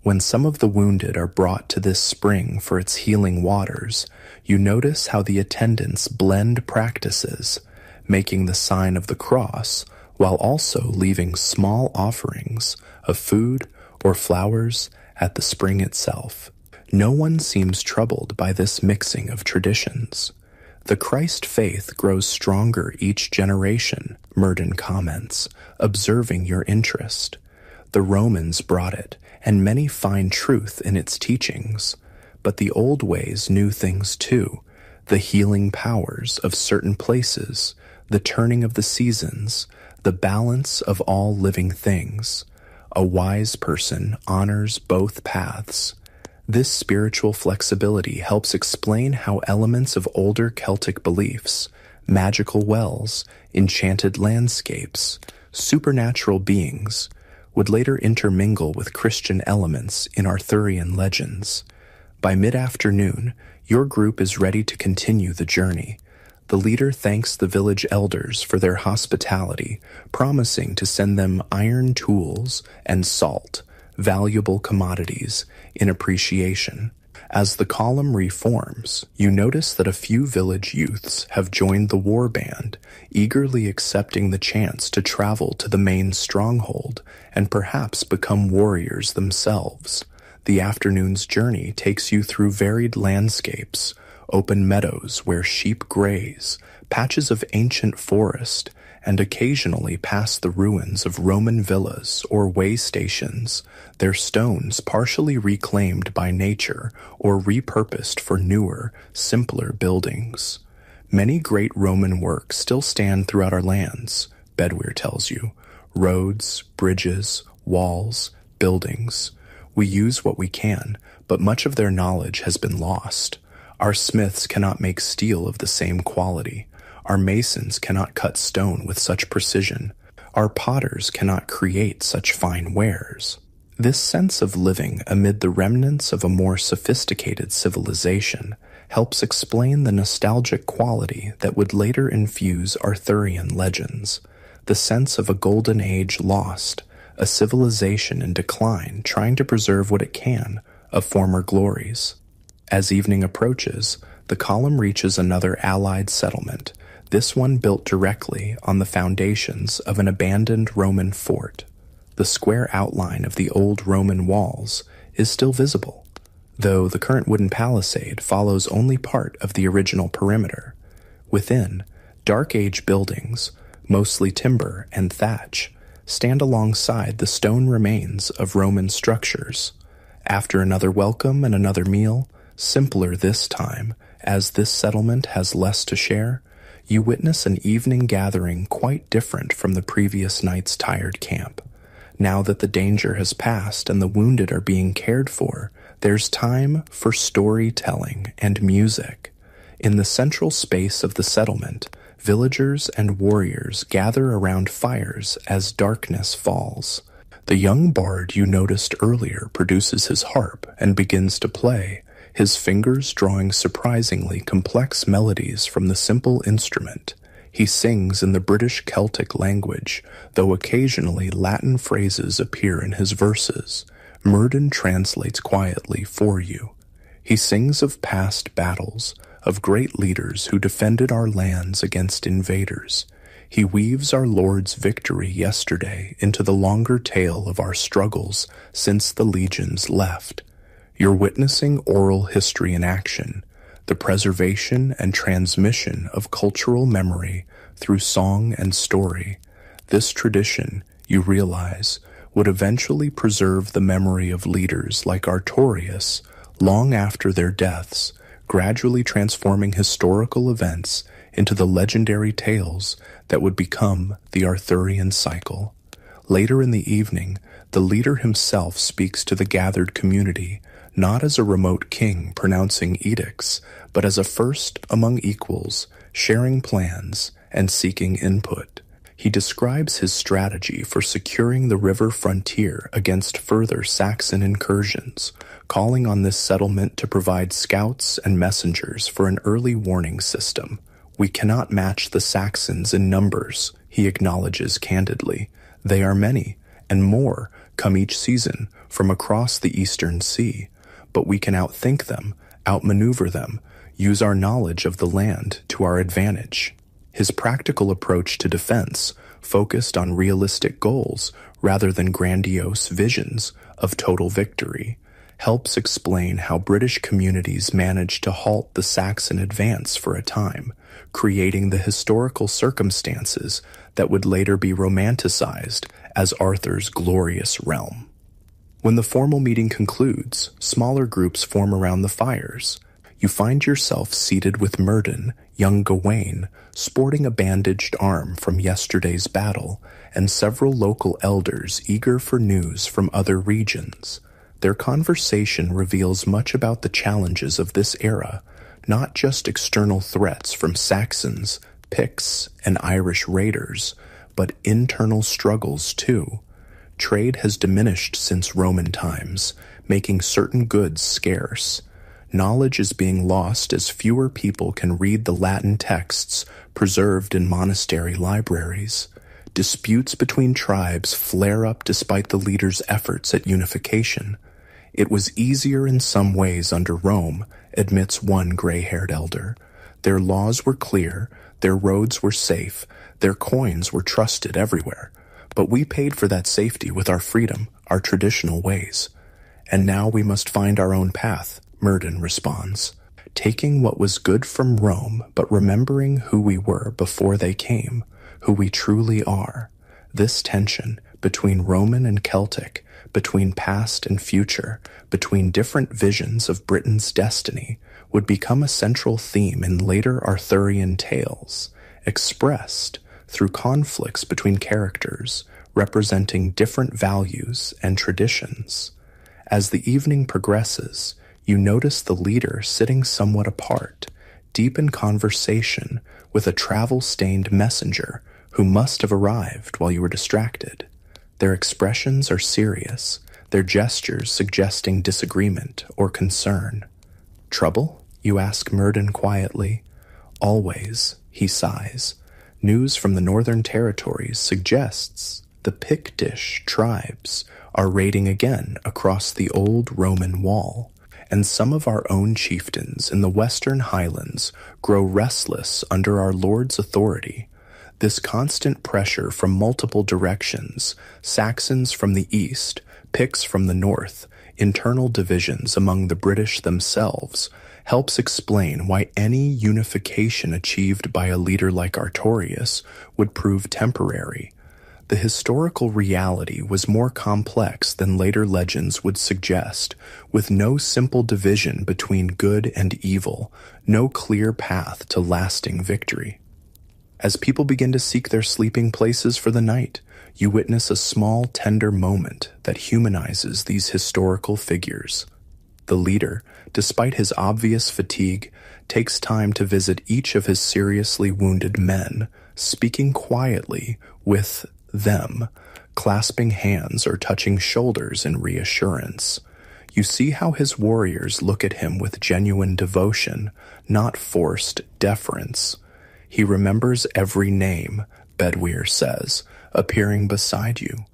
When some of the wounded are brought to this spring for its healing waters, you notice how the attendants blend practices, making the sign of the cross while also leaving small offerings of food or flowers at the spring itself. No one seems troubled by this mixing of traditions. "The Christ faith grows stronger each generation," Murden comments, observing your interest. "The Romans brought it, and many find truth in its teachings. But the old ways knew things too, the healing powers of certain places, the turning of the seasons, the balance of all living things. A wise person honors both paths." This spiritual flexibility helps explain how elements of older Celtic beliefs, magical wells, enchanted landscapes, supernatural beings, would later intermingle with Christian elements in Arthurian legends. By mid-afternoon, your group is ready to continue the journey. The leader thanks the village elders for their hospitality, promising to send them iron tools and salt, valuable commodities, in appreciation. As the column reforms, you notice that a few village youths have joined the war band, eagerly accepting the chance to travel to the main stronghold and perhaps become warriors themselves. The afternoon's journey takes you through varied landscapes, open meadows where sheep graze, patches of ancient forest, and occasionally past the ruins of Roman villas or way stations, their stones partially reclaimed by nature or repurposed for newer, simpler buildings. Many great Roman works still stand throughout our lands, Bedwyr tells you. Roads, bridges, walls, buildings. We use what we can, but much of their knowledge has been lost. Our smiths cannot make steel of the same quality. Our masons cannot cut stone with such precision. Our potters cannot create such fine wares. This sense of living amid the remnants of a more sophisticated civilization helps explain the nostalgic quality that would later infuse Arthurian legends, the sense of a golden age lost, a civilization in decline trying to preserve what it can of former glories. As evening approaches, the column reaches another allied settlement, this one built directly on the foundations of an abandoned Roman fort. The square outline of the old Roman walls is still visible, though the current wooden palisade follows only part of the original perimeter. Within, Dark Age buildings, mostly timber and thatch, stand alongside the stone remains of Roman structures. After another welcome and another meal, simpler this time, as this settlement has less to share, you witness an evening gathering quite different from the previous night's tired camp. Now that the danger has passed and the wounded are being cared for, there's time for storytelling and music. In the central space of the settlement, villagers and warriors gather around fires as darkness falls. The young bard you noticed earlier produces his harp and begins to play, his fingers drawing surprisingly complex melodies from the simple instrument. He sings in the British Celtic language, though occasionally Latin phrases appear in his verses. Murden translates quietly for you. He sings of past battles, of great leaders who defended our lands against invaders. He weaves our Lord's victory yesterday into the longer tale of our struggles since the legions left. You're witnessing oral history in action, the preservation and transmission of cultural memory through song and story. This tradition, you realize, would eventually preserve the memory of leaders like Artorius long after their deaths, gradually transforming historical events into the legendary tales that would become the Arthurian cycle. Later in the evening, the leader himself speaks to the gathered community, not as a remote king pronouncing edicts, but as a first among equals, sharing plans and seeking input. He describes his strategy for securing the river frontier against further Saxon incursions, calling on this settlement to provide scouts and messengers for an early warning system. We cannot match the Saxons in numbers, he acknowledges candidly. They are many, and more come each season from across the eastern sea. But we can outthink them, outmaneuver them, use our knowledge of the land to our advantage. His practical approach to defense focused on realistic goals rather than grandiose visions of total victory, helps explain how British communities managed to halt the Saxon advance for a time, creating the historical circumstances that would later be romanticized as Arthur's glorious realm. When the formal meeting concludes, smaller groups form around the fires. You find yourself seated with Murden, young Gawain, sporting a bandaged arm from yesterday's battle, and several local elders eager for news from other regions. Their conversation reveals much about the challenges of this era, not just external threats from Saxons, Picts, and Irish raiders, but internal struggles too. Trade has diminished since Roman times, making certain goods scarce. Knowledge is being lost as fewer people can read the Latin texts preserved in monastery libraries. Disputes between tribes flare up despite the leaders' efforts at unification. It was easier in some ways under Rome, admits one gray-haired elder. Their laws were clear, their roads were safe, their coins were trusted everywhere. But we paid for that safety with our freedom, our traditional ways. And now we must find our own path, Murden responds. Taking what was good from Rome, but remembering who we were before they came, who we truly are. This tension between Roman and Celtic, between past and future, between different visions of Britain's destiny, would become a central theme in later Arthurian tales, expressed through conflicts between characters, representing different values and traditions. As the evening progresses, you notice the leader sitting somewhat apart, deep in conversation with a travel-stained messenger who must have arrived while you were distracted. Their expressions are serious, their gestures suggesting disagreement or concern. "Trouble?" you ask Murden quietly. "Always," he sighs. News from the Northern Territories suggests the Pictish tribes are raiding again across the old Roman wall, and some of our own chieftains in the Western Highlands grow restless under our Lord's authority. This constant pressure from multiple directions, Saxons from the east, Picts from the north, internal divisions among the British themselves, helps explain why any unification achieved by a leader like Artorius would prove temporary. The historical reality was more complex than later legends would suggest, with no simple division between good and evil, no clear path to lasting victory. As people begin to seek their sleeping places for the night, you witness a small, tender moment that humanizes these historical figures. The leader, despite his obvious fatigue, takes time to visit each of his seriously wounded men, speaking quietly with them, clasping hands or touching shoulders in reassurance. You see how his warriors look at him with genuine devotion, not forced deference. He remembers every name, Bedwyr says, appearing beside you.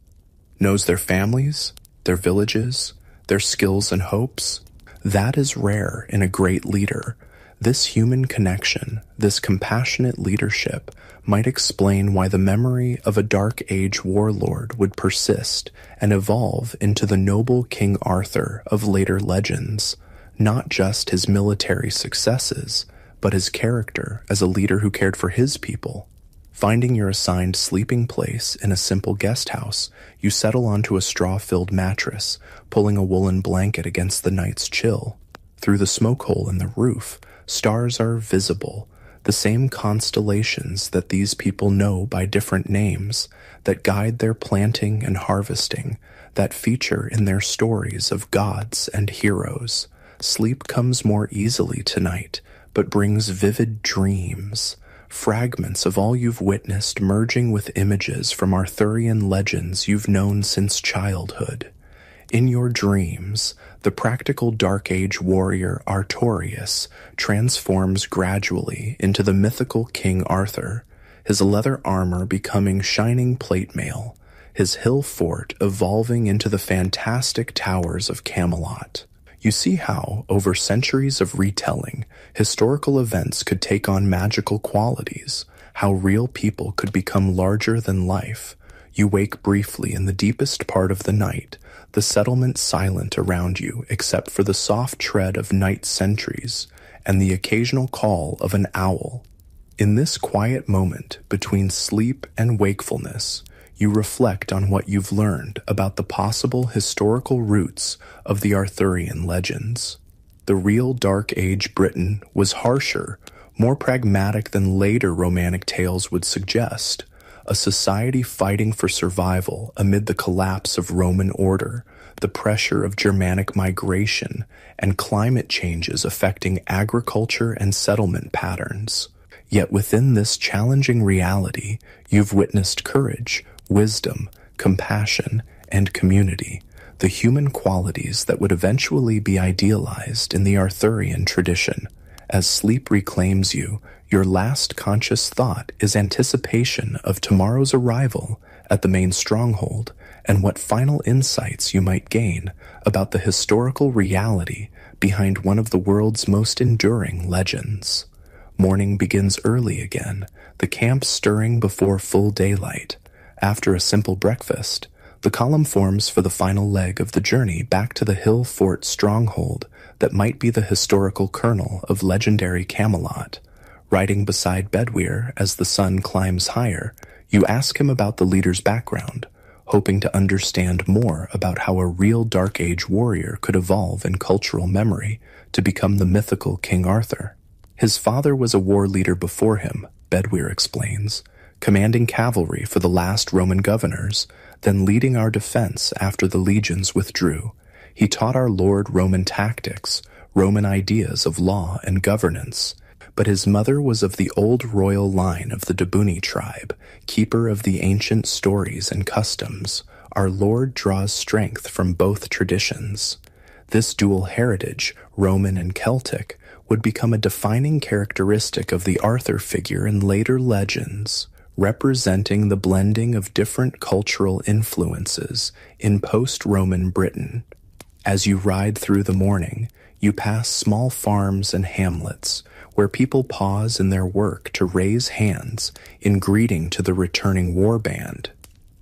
Knows their families, their villages, their skills and hopes. That is rare in a great leader. This human connection, this compassionate leadership, might explain why the memory of a Dark Age warlord would persist and evolve into the noble King Arthur of later legends, not just his military successes, but his character as a leader who cared for his people. Finding your assigned sleeping place in a simple guest house, you settle onto a straw-filled mattress, pulling a woolen blanket against the night's chill. Through the smoke hole in the roof, stars are visible, the same constellations that these people know by different names, that guide their planting and harvesting, that feature in their stories of gods and heroes. Sleep comes more easily tonight, but brings vivid dreams, fragments of all you've witnessed merging with images from Arthurian legends you've known since childhood. In your dreams, the practical Dark Age warrior Artorius transforms gradually into the mythical King Arthur, his leather armor becoming shining plate mail, his hill fort evolving into the fantastic towers of Camelot. You see how, over centuries of retelling, historical events could take on magical qualities, how real people could become larger than life. You wake briefly in the deepest part of the night, the settlement silent around you except for the soft tread of night sentries and the occasional call of an owl. In this quiet moment between sleep and wakefulness, you reflect on what you've learned about the possible historical roots of the Arthurian legends. The real Dark Age Britain was harsher, more pragmatic than later romantic tales would suggest, a society fighting for survival amid the collapse of Roman order, the pressure of Germanic migration, and climate changes affecting agriculture and settlement patterns. Yet within this challenging reality, you've witnessed courage, wisdom, compassion, and community, the human qualities that would eventually be idealized in the Arthurian tradition. As sleep reclaims you, your last conscious thought is anticipation of tomorrow's arrival at the main stronghold and what final insights you might gain about the historical reality behind one of the world's most enduring legends. Morning begins early again, the camp stirring before full daylight. After a simple breakfast, the column forms for the final leg of the journey back to the hill fort stronghold that might be the historical kernel of legendary Camelot. Riding beside Bedwyr as the sun climbs higher, you ask him about the leader's background, hoping to understand more about how a real Dark Age warrior could evolve in cultural memory to become the mythical King Arthur. His father was a war leader before him, Bedwyr explains, commanding cavalry for the last Roman governors, then leading our defense after the legions withdrew. He taught our Lord Roman tactics, Roman ideas of law and governance. But his mother was of the old royal line of the Debuni tribe, keeper of the ancient stories and customs. Our Lord draws strength from both traditions. This dual heritage, Roman and Celtic, would become a defining characteristic of the Arthur figure in later legends, representing the blending of different cultural influences in post-Roman Britain. As you ride through the morning, you pass small farms and hamlets where people pause in their work to raise hands in greeting to the returning war band.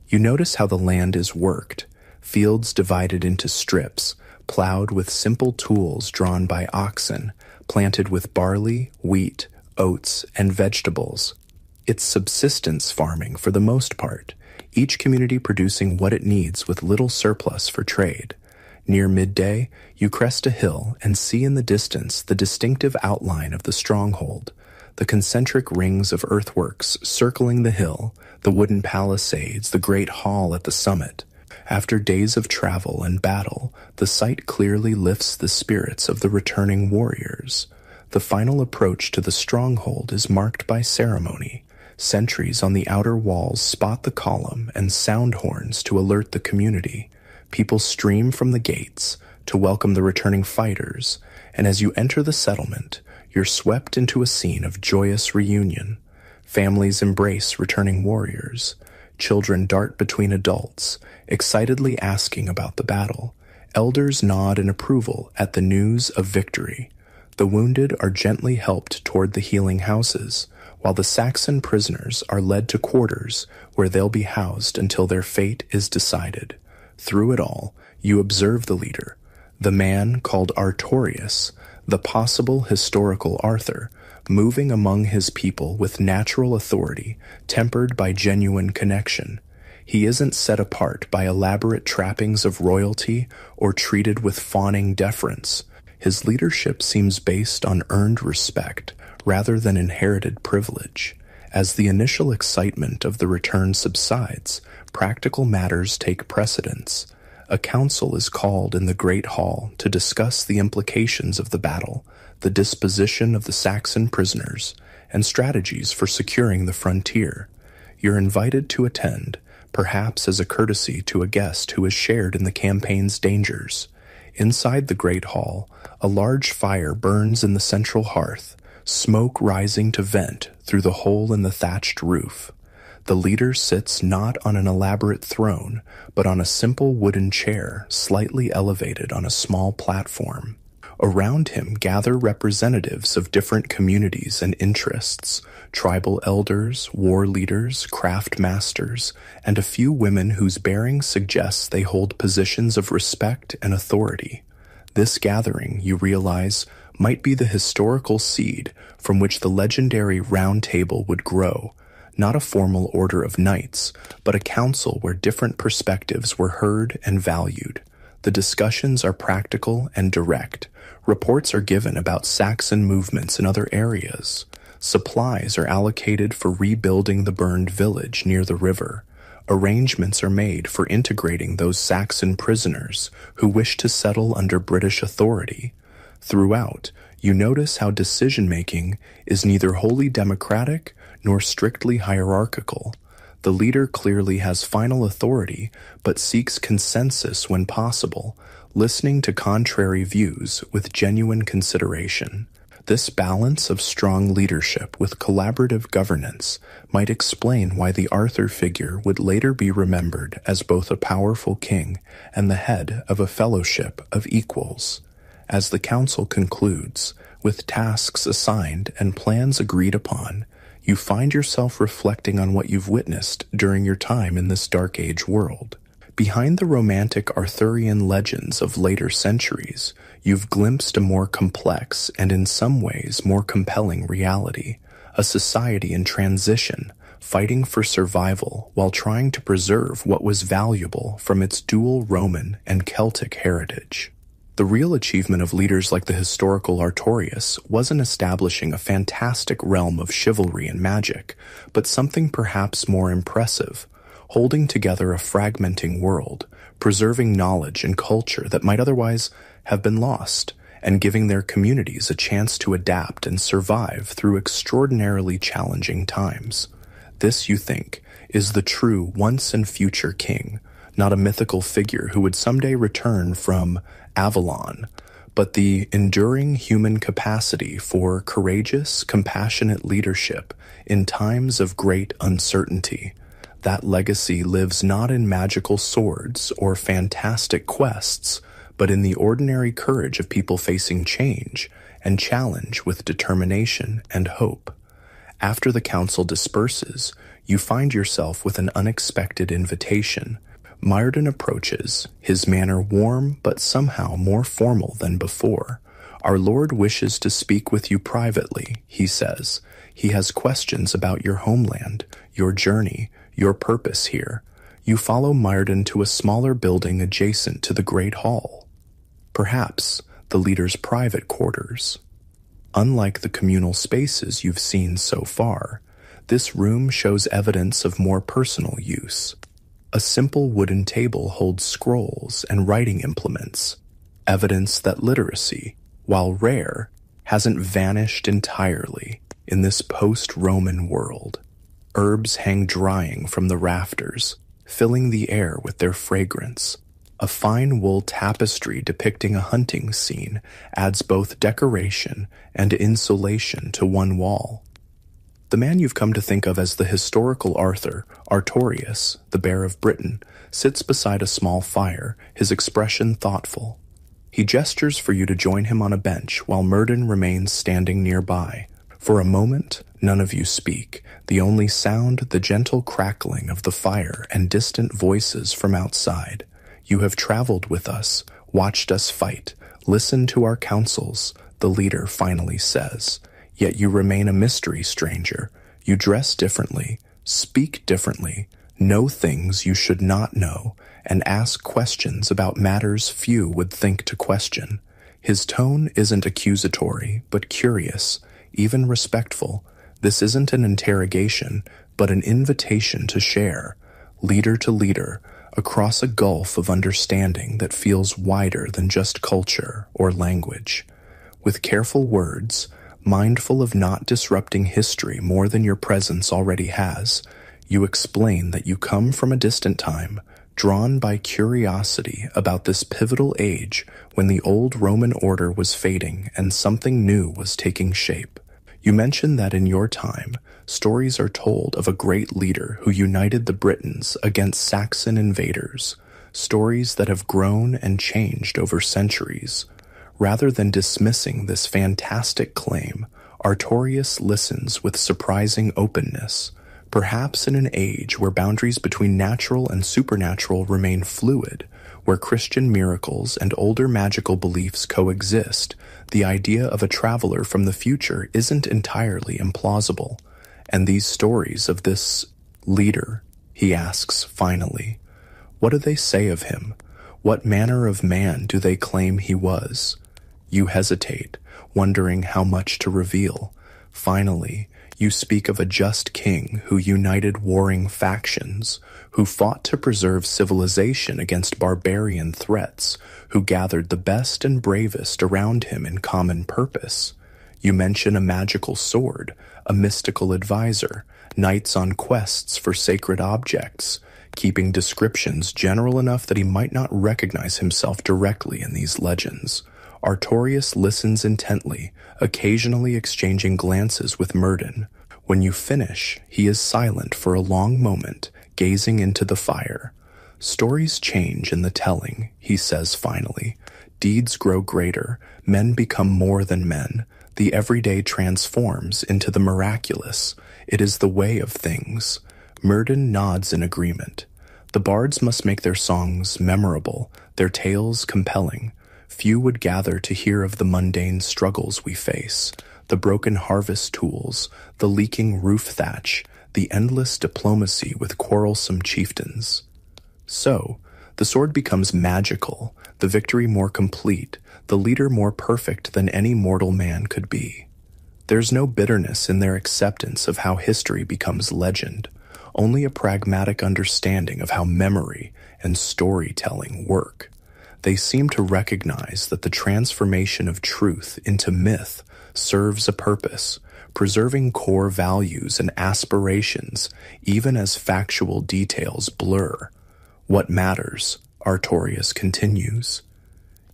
You notice how the land is worked, fields divided into strips, plowed with simple tools drawn by oxen, planted with barley, wheat, oats, and vegetables. It's subsistence farming for the most part, each community producing what it needs with little surplus for trade. Near midday, you crest a hill and see in the distance the distinctive outline of the stronghold, the concentric rings of earthworks circling the hill, the wooden palisades, the great hall at the summit. After days of travel and battle, the sight clearly lifts the spirits of the returning warriors. The final approach to the stronghold is marked by ceremony. Sentries on the outer walls spot the column and sound horns to alert the community. People stream from the gates to welcome the returning fighters, and as you enter the settlement, you're swept into a scene of joyous reunion. Families embrace returning warriors. Children dart between adults, excitedly asking about the battle. Elders nod in approval at the news of victory. The wounded are gently helped toward the healing houses, while the Saxon prisoners are led to quarters where they'll be housed until their fate is decided. Through it all, you observe the leader, the man called Artorius, the possible historical Arthur, moving among his people with natural authority, tempered by genuine connection. He isn't set apart by elaborate trappings of royalty or treated with fawning deference. His leadership seems based on earned respect rather than inherited privilege. As the initial excitement of the return subsides, practical matters take precedence. A council is called in the Great Hall to discuss the implications of the battle, the disposition of the Saxon prisoners, and strategies for securing the frontier. You're invited to attend, perhaps as a courtesy to a guest who has shared in the campaign's dangers. Inside the Great Hall, a large fire burns in the central hearth, smoke rising to vent through the hole in the thatched roof. The leader sits not on an elaborate throne, but on a simple wooden chair slightly elevated on a small platform. Around him gather representatives of different communities and interests, tribal elders, war leaders, craft masters, and a few women whose bearing suggests they hold positions of respect and authority. This gathering, you realize, might be the historical seed from which the legendary Round Table would grow, not a formal order of knights, but a council where different perspectives were heard and valued. The discussions are practical and direct. Reports are given about Saxon movements in other areas. Supplies are allocated for rebuilding the burned village near the river. Arrangements are made for integrating those Saxon prisoners who wish to settle under British authority. Throughout, You notice how decision-making is neither wholly democratic nor strictly hierarchical. The leader clearly has final authority, but seeks consensus when possible, listening to contrary views with genuine consideration. This balance of strong leadership with collaborative governance might explain why the Arthur figure would later be remembered as both a powerful king and the head of a fellowship of equals. As the council concludes, with tasks assigned and plans agreed upon, you find yourself reflecting on what you've witnessed during your time in this Dark Age world. Behind the romantic Arthurian legends of later centuries, you've glimpsed a more complex and in some ways more compelling reality, a society in transition, fighting for survival while trying to preserve what was valuable from its dual Roman and Celtic heritage. The real achievement of leaders like the historical Artorius wasn't establishing a fantastic realm of chivalry and magic, but something perhaps more impressive, holding together a fragmenting world, preserving knowledge and culture that might otherwise have been lost, and giving their communities a chance to adapt and survive through extraordinarily challenging times. This, you think, is the true once and future king, not a mythical figure who would someday return from Avalon, but the enduring human capacity for courageous, compassionate leadership in times of great uncertainty. That legacy lives not in magical swords or fantastic quests, but in the ordinary courage of people facing change and challenge with determination and hope. After the council disperses, you find yourself with an unexpected invitation. Myrddin approaches, his manner warm but somehow more formal than before. Our Lord wishes to speak with you privately, he says. He has questions about your homeland, your journey, your purpose here. You follow Myrddin to a smaller building adjacent to the Great Hall. Perhaps the leader's private quarters. Unlike the communal spaces you've seen so far, this room shows evidence of more personal use. A simple wooden table holds scrolls and writing implements, evidence that literacy, while rare, hasn't vanished entirely in this post-Roman world. Herbs hang drying from the rafters, filling the air with their fragrance. A fine wool tapestry depicting a hunting scene adds both decoration and insulation to one wall. The man you've come to think of as the historical Arthur, Artorius, the Bear of Britain, sits beside a small fire, his expression thoughtful. He gestures for you to join him on a bench while Myrddin remains standing nearby. For a moment, none of you speak, the only sound the gentle crackling of the fire and distant voices from outside. You have traveled with us, watched us fight, listened to our counsels, the leader finally says. Yet you remain a mystery, stranger. You dress differently, speak differently, know things you should not know, and ask questions about matters few would think to question. His tone isn't accusatory, but curious, even respectful. This isn't an interrogation, but an invitation to share, leader to leader, across a gulf of understanding that feels wider than just culture or language. With careful words, mindful of not disrupting history more than your presence already has, you explain that you come from a distant time, drawn by curiosity about this pivotal age when the old Roman order was fading and something new was taking shape. You mention that in your time, stories are told of a great leader who united the Britons against Saxon invaders, stories that have grown and changed over centuries. Rather than dismissing this fantastic claim, Artorius listens with surprising openness. Perhaps in an age where boundaries between natural and supernatural remain fluid, where Christian miracles and older magical beliefs coexist, the idea of a traveler from the future isn't entirely implausible. And these stories of this leader, he asks finally, what do they say of him? What manner of man do they claim he was? You hesitate, wondering how much to reveal. Finally, you speak of a just king who united warring factions, who fought to preserve civilization against barbarian threats, who gathered the best and bravest around him in common purpose. You mention a magical sword, a mystical advisor, knights on quests for sacred objects, keeping descriptions general enough that he might not recognize himself directly in these legends. Artorius listens intently, occasionally exchanging glances with Myrddin. When you finish, he is silent for a long moment, gazing into the fire. Stories change in the telling, he says finally. Deeds grow greater, men become more than men. The everyday transforms into the miraculous. It is the way of things. Myrddin nods in agreement. The bards must make their songs memorable, their tales compelling. Few would gather to hear of the mundane struggles we face, the broken harvest tools, the leaking roof thatch, the endless diplomacy with quarrelsome chieftains. So, the sword becomes magical, the victory more complete, the leader more perfect than any mortal man could be. There's no bitterness in their acceptance of how history becomes legend, only a pragmatic understanding of how memory and storytelling work. They seem to recognize that the transformation of truth into myth serves a purpose, preserving core values and aspirations even as factual details blur. What matters, Artorius continues,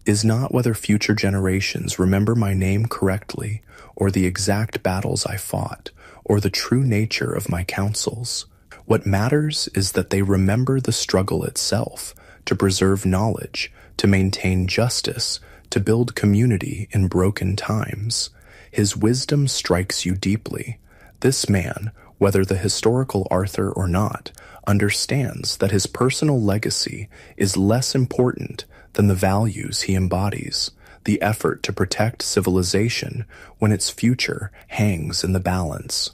is not whether future generations remember my name correctly, or the exact battles I fought, or the true nature of my counsels. What matters is that they remember the struggle itself, to preserve knowledge, to maintain justice, to build community in broken times. His wisdom strikes you deeply. This man, whether the historical Arthur or not, understands that his personal legacy is less important than the values he embodies, the effort to protect civilization when its future hangs in the balance.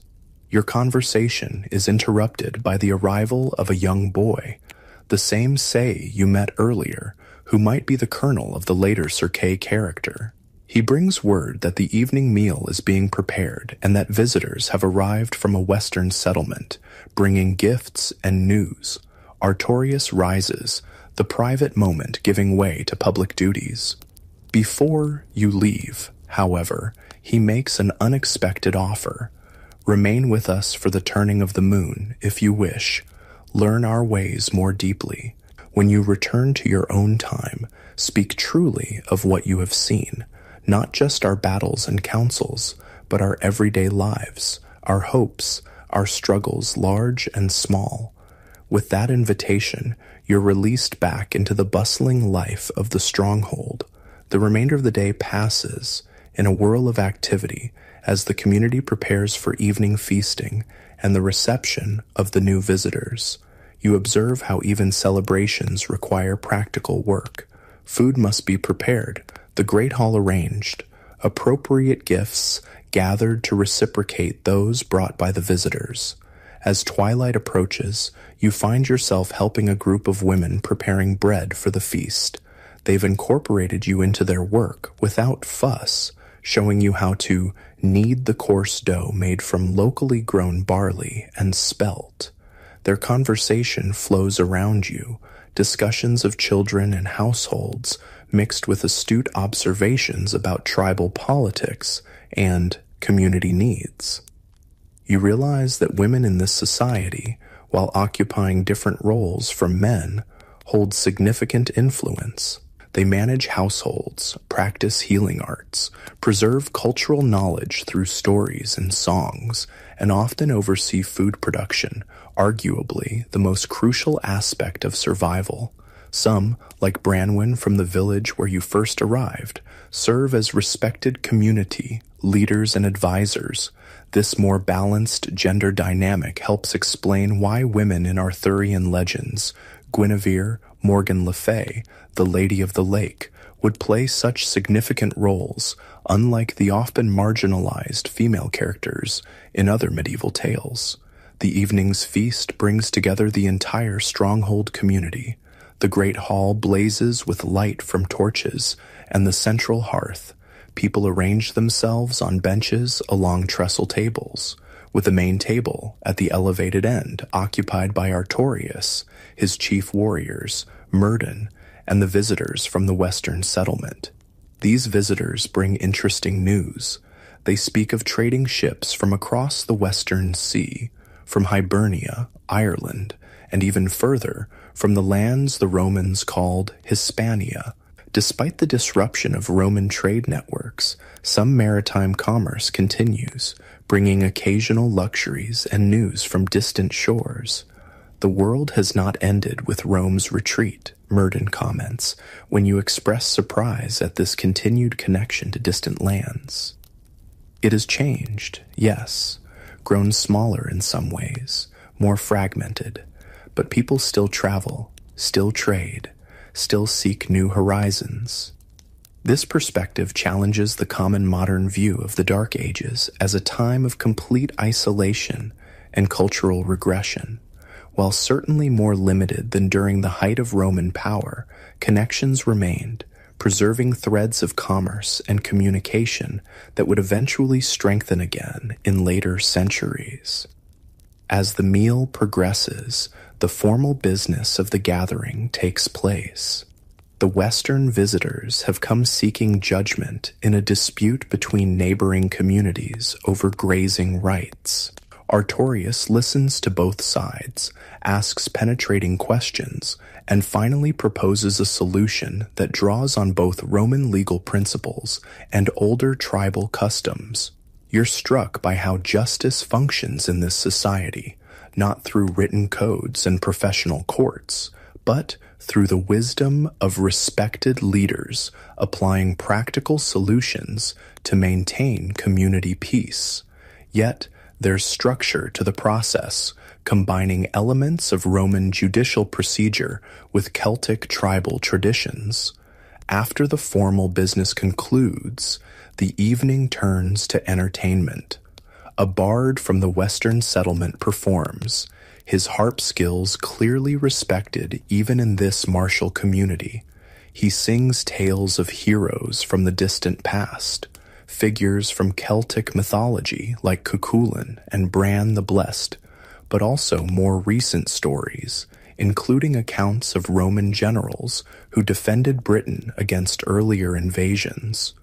Your conversation is interrupted by the arrival of a young boy, the same Say you met earlier, who might be the colonel of the later Sir Kay character. He brings word that the evening meal is being prepared and that visitors have arrived from a western settlement, bringing gifts and news. Artorius rises, the private moment giving way to public duties. Before you leave, however, he makes an unexpected offer. Remain with us for the turning of the moon, if you wish. Learn our ways more deeply. When you return to your own time, speak truly of what you have seen, not just our battles and councils, but our everyday lives, our hopes, our struggles large and small. With that invitation, you're released back into the bustling life of the stronghold. The remainder of the day passes in a whirl of activity as the community prepares for evening feasting and the reception of the new visitors. You observe how even celebrations require practical work. Food must be prepared, the great hall arranged, appropriate gifts gathered to reciprocate those brought by the visitors. As twilight approaches, you find yourself helping a group of women preparing bread for the feast. They've incorporated you into their work without fuss, showing you how to knead the coarse dough made from locally grown barley and spelt. Their conversation flows around you, discussions of children and households mixed with astute observations about tribal politics and community needs. You realize that women in this society, while occupying different roles from men, hold significant influence. They manage households, practice healing arts, preserve cultural knowledge through stories and songs, and often oversee food production, arguably the most crucial aspect of survival. Some, like Branwen from the village where you first arrived, serve as respected community leaders and advisors. This more balanced gender dynamic helps explain why women in Arthurian legends, Guinevere, Morgan Le Fay, the Lady of the Lake, would play such significant roles, unlike the often marginalized female characters in other medieval tales. The evening's feast brings together the entire stronghold community. The great hall blazes with light from torches and the central hearth. People arrange themselves on benches along trestle tables. with the main table at the elevated end occupied by Artorius, his chief warriors, Myrddin, and the visitors from the western settlement. These visitors bring interesting news. They speak of trading ships from across the western sea, from Hibernia, Ireland, and even further, from the lands the Romans called Hispania. Despite the disruption of Roman trade networks, some maritime commerce continues, bringing occasional luxuries and news from distant shores. The world has not ended with Rome's retreat, Myrddin comments, when you express surprise at this continued connection to distant lands. It has changed, yes, grown smaller in some ways, more fragmented, but people still travel, still trade, still seek new horizons. This perspective challenges the common modern view of the Dark Ages as a time of complete isolation and cultural regression. While certainly more limited than during the height of Roman power, connections remained, preserving threads of commerce and communication that would eventually strengthen again in later centuries. As the meal progresses, the formal business of the gathering takes place. The Western visitors have come seeking judgment in a dispute between neighboring communities over grazing rights. Artorius listens to both sides, asks penetrating questions, and finally proposes a solution that draws on both Roman legal principles and older tribal customs. You're struck by how justice functions in this society, not through written codes and professional courts, but through the wisdom of respected leaders applying practical solutions to maintain community peace. Yet, there's structure to the process, combining elements of Roman judicial procedure with Celtic tribal traditions. After the formal business concludes, the evening turns to entertainment. A bard from the western settlement performs, his harp skills clearly respected even in this martial community. He sings tales of heroes from the distant past, figures from Celtic mythology like Cuchulainn and Bran the Blessed, but also more recent stories, including accounts of Roman generals who defended Britain against earlier invasions.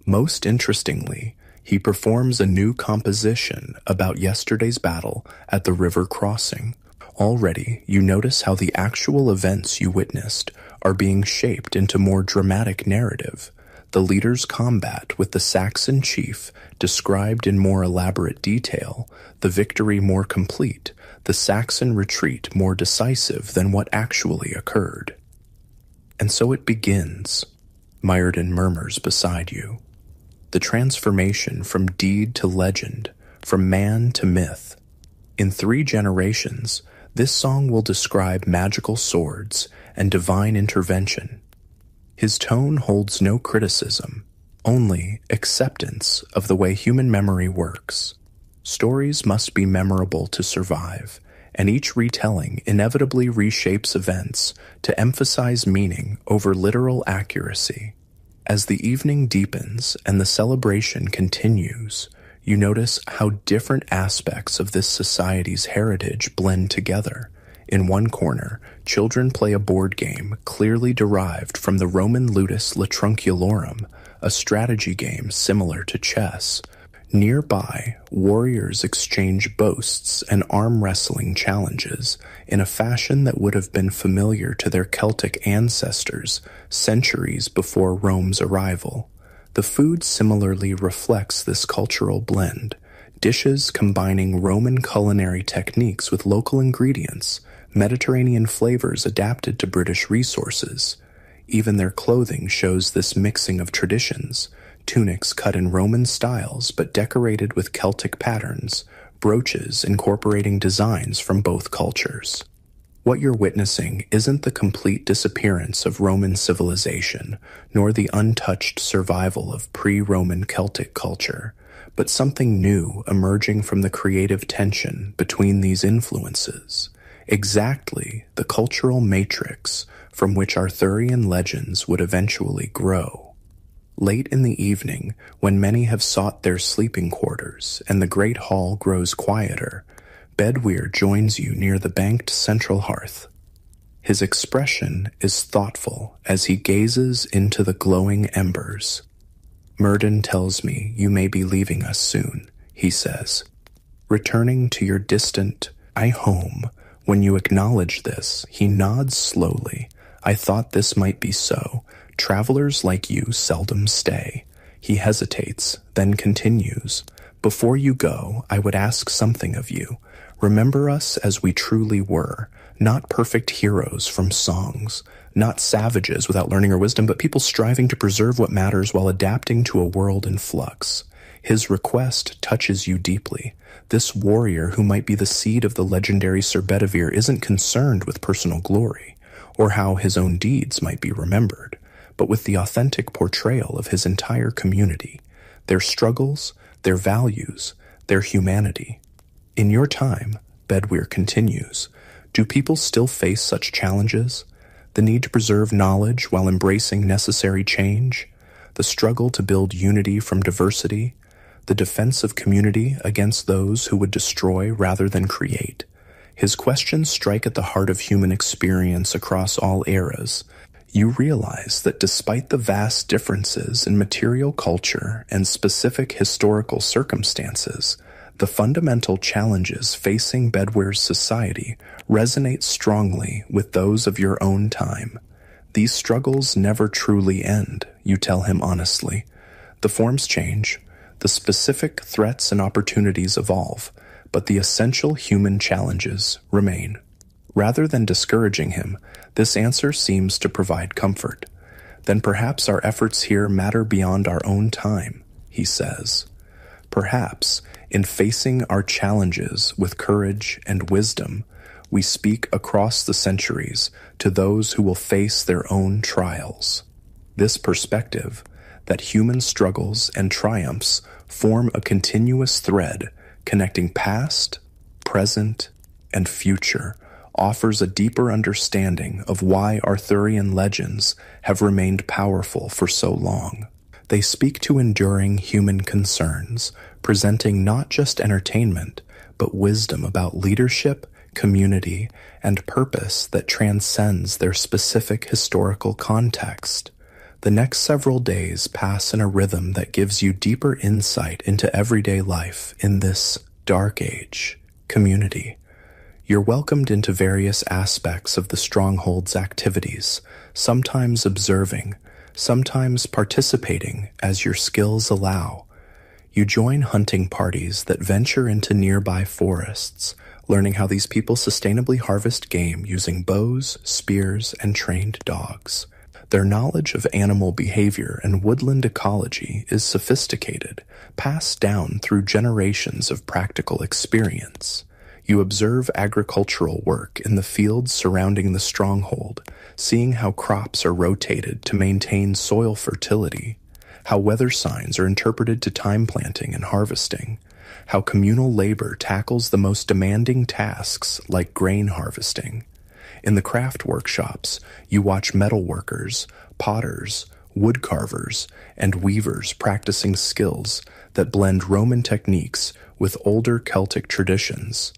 Most interestingly, he performs a new composition about yesterday's battle at the river crossing. Already, you notice how the actual events you witnessed are being shaped into more dramatic narrative. The leader's combat with the Saxon chief described in more elaborate detail, the victory more complete, the Saxon retreat more decisive than what actually occurred. And so it begins, Myrddin murmurs beside you. The transformation from deed to legend, from man to myth. In 3 generations, this song will describe magical swords and divine intervention. His tone holds no criticism, only acceptance of the way human memory works. Stories must be memorable to survive, and each retelling inevitably reshapes events to emphasize meaning over literal accuracy. As the evening deepens and the celebration continues, you notice how different aspects of this society's heritage blend together. In one corner, children play a board game clearly derived from the Roman ludus Latrunculorum, a strategy game similar to chess. Nearby, warriors exchange boasts and arm wrestling challenges in a fashion that would have been familiar to their Celtic ancestors centuries before Rome's arrival. The food similarly reflects this cultural blend, dishes combining Roman culinary techniques with local ingredients, Mediterranean flavors adapted to British resources. Even their clothing shows this mixing of traditions, tunics cut in Roman styles but decorated with Celtic patterns, brooches incorporating designs from both cultures. What you're witnessing isn't the complete disappearance of Roman civilization, nor the untouched survival of pre-Roman Celtic culture, but something new emerging from the creative tension between these influences. Exactly the cultural matrix from which Arthurian legends would eventually grow. Late in the evening, when many have sought their sleeping quarters and the great hall grows quieter, Bedwyr joins you near the banked central hearth. His expression is thoughtful as he gazes into the glowing embers. "Myrddin tells me you may be leaving us soon," he says. "Returning to your distant home." When you acknowledge this, he nods slowly. "I thought this might be so. Travelers like you seldom stay." He hesitates, then continues. "Before you go, I would ask something of you. Remember us as we truly were, not perfect heroes from songs, not savages without learning or wisdom, but people striving to preserve what matters while adapting to a world in flux." His request touches you deeply. This warrior, who might be the seed of the legendary Sir Bedivere, isn't concerned with personal glory, or how his own deeds might be remembered, but with the authentic portrayal of his entire community, their struggles, their values, their humanity. In your time, Bedwyr continues, do people still face such challenges? The need to preserve knowledge while embracing necessary change? The struggle to build unity from diversity? The defense of community against those who would destroy rather than create? His questions strike at the heart of human experience across all eras. You realize that despite the vast differences in material culture and specific historical circumstances, the fundamental challenges facing Bedwyr's society resonate strongly with those of your own time. These struggles never truly end, you tell him honestly. The forms change, the specific threats and opportunities evolve, but the essential human challenges remain. Rather than discouraging him, this answer seems to provide comfort. Then perhaps our efforts here matter beyond our own time, he says. Perhaps, in facing our challenges with courage and wisdom, we speak across the centuries to those who will face their own trials. This perspective, that human struggles and triumphs form a continuous thread connecting past, present, and future, offers a deeper understanding of why Arthurian legends have remained powerful for so long. They speak to enduring human concerns, presenting not just entertainment, but wisdom about leadership, community, and purpose that transcends their specific historical context. The next several days pass in a rhythm that gives you deeper insight into everyday life in this dark age community. You're welcomed into various aspects of the Stronghold's activities, sometimes observing, sometimes participating as your skills allow. You join hunting parties that venture into nearby forests, learning how these people sustainably harvest game using bows, spears, and trained dogs. Their knowledge of animal behavior and woodland ecology is sophisticated, passed down through generations of practical experience. You observe agricultural work in the fields surrounding the stronghold, seeing how crops are rotated to maintain soil fertility, how weather signs are interpreted to time planting and harvesting, how communal labor tackles the most demanding tasks like grain harvesting. In the craft workshops, you watch metal workers, potters, wood carvers, and weavers practicing skills that blend Roman techniques with older Celtic traditions.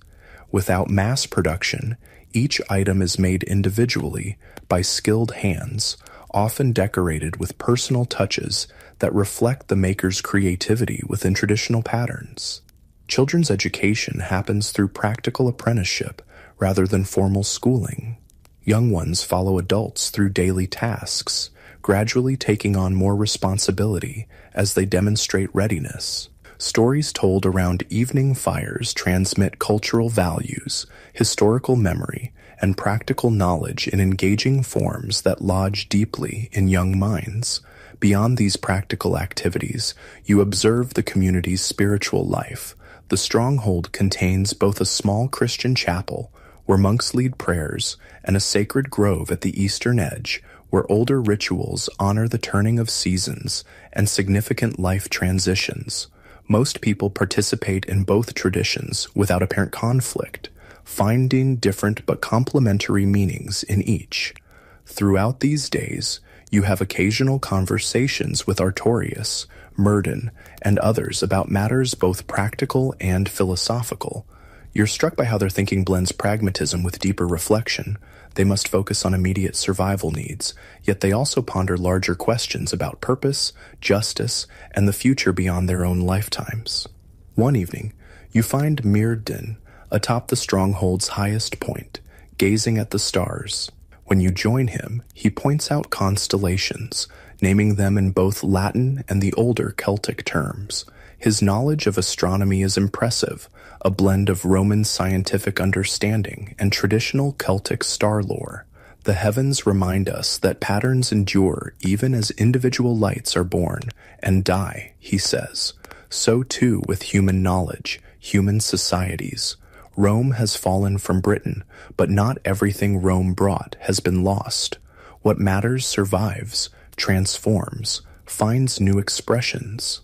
Without mass production, each item is made individually by skilled hands, often decorated with personal touches that reflect the maker's creativity within traditional patterns. Children's education happens through practical apprenticeship rather than formal schooling. Young ones follow adults through daily tasks, gradually taking on more responsibility as they demonstrate readiness. Stories told around evening fires transmit cultural values, historical memory, and practical knowledge in engaging forms that lodge deeply in young minds. Beyond these practical activities, you observe the community's spiritual life. The stronghold contains both a small Christian chapel, where monks lead prayers, and a sacred grove at the eastern edge, where older rituals honor the turning of seasons and significant life transitions. Most people participate in both traditions without apparent conflict, finding different but complementary meanings in each. Throughout these days, You have occasional conversations with Artorias, Murden, and others about matters both practical and philosophical. You're struck by how their thinking blends pragmatism with deeper reflection. They must focus on immediate survival needs, yet they also ponder larger questions about purpose, justice, and the future beyond their own lifetimes. One evening, you find Myrddin atop the stronghold's highest point, gazing at the stars. When you join him, he points out constellations, naming them in both Latin and the older Celtic terms. His knowledge of astronomy is impressive, a blend of Roman scientific understanding and traditional Celtic star lore. The heavens remind us that patterns endure even as individual lights are born and die, he says. So too with human knowledge, human societies. Rome has fallen from Britain, but not everything Rome brought has been lost. What matters survives, transforms, finds new expressions.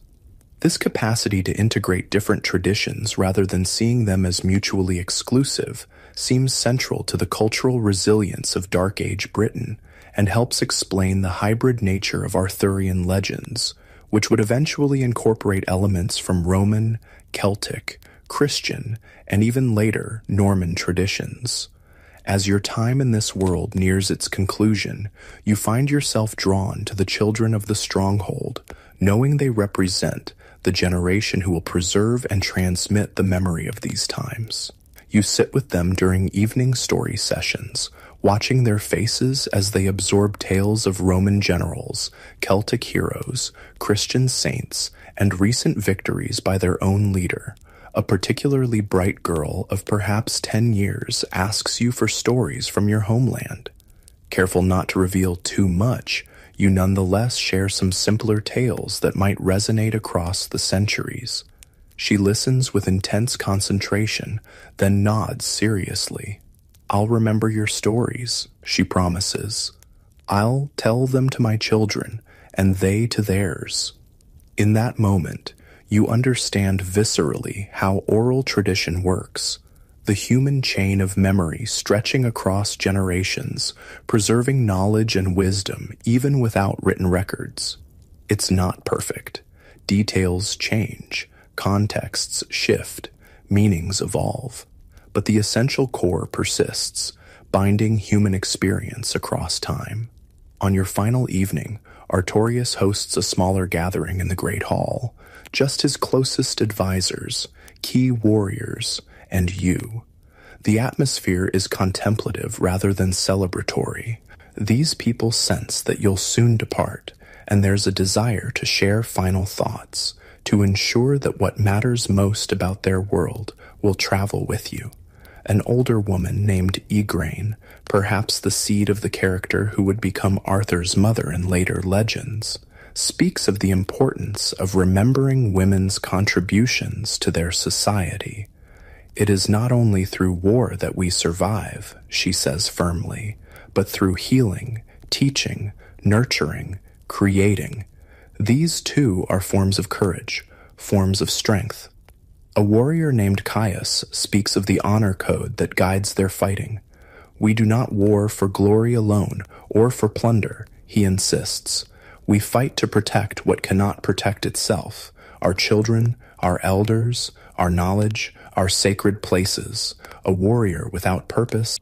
This capacity to integrate different traditions rather than seeing them as mutually exclusive seems central to the cultural resilience of Dark Age Britain and helps explain the hybrid nature of Arthurian legends, which would eventually incorporate elements from Roman, Celtic, Christian, and even later Norman traditions. As your time in this world nears its conclusion, you find yourself drawn to the children of the stronghold, knowing they represent the generation who will preserve and transmit the memory of these times. You sit with them during evening story sessions, watching their faces as they absorb tales of Roman generals, Celtic heroes, Christian saints, and recent victories by their own leader. A particularly bright girl of perhaps 10 years asks you for stories from your homeland. Careful not to reveal too much, you nonetheless share some simpler tales that might resonate across the centuries. She listens with intense concentration, then nods seriously. "I'll remember your stories," she promises. "I'll tell them to my children, and they to theirs." In that moment, you understand viscerally how oral tradition works. The human chain of memory stretching across generations, preserving knowledge and wisdom even without written records. It's not perfect. Details change, contexts shift, meanings evolve. But the essential core persists, binding human experience across time. On your final evening, Artorias hosts a smaller gathering in the Great Hall, just his closest advisors, key warriors, and you. The atmosphere is contemplative rather than celebratory. These people sense that you'll soon depart, and there's a desire to share final thoughts, to ensure that what matters most about their world will travel with you. An older woman named Igraine, perhaps the seed of the character who would become Arthur's mother in later legends, speaks of the importance of remembering women's contributions to their society. "It is not only through war that we survive," she says firmly, "but through healing, teaching, nurturing, creating. These too are forms of courage, forms of strength." A warrior named Caius speaks of the honor code that guides their fighting. "We do not war for glory alone or for plunder," he insists. "We fight to protect what cannot protect itself, our children, our elders, our knowledge, our sacred places. A warrior without purpose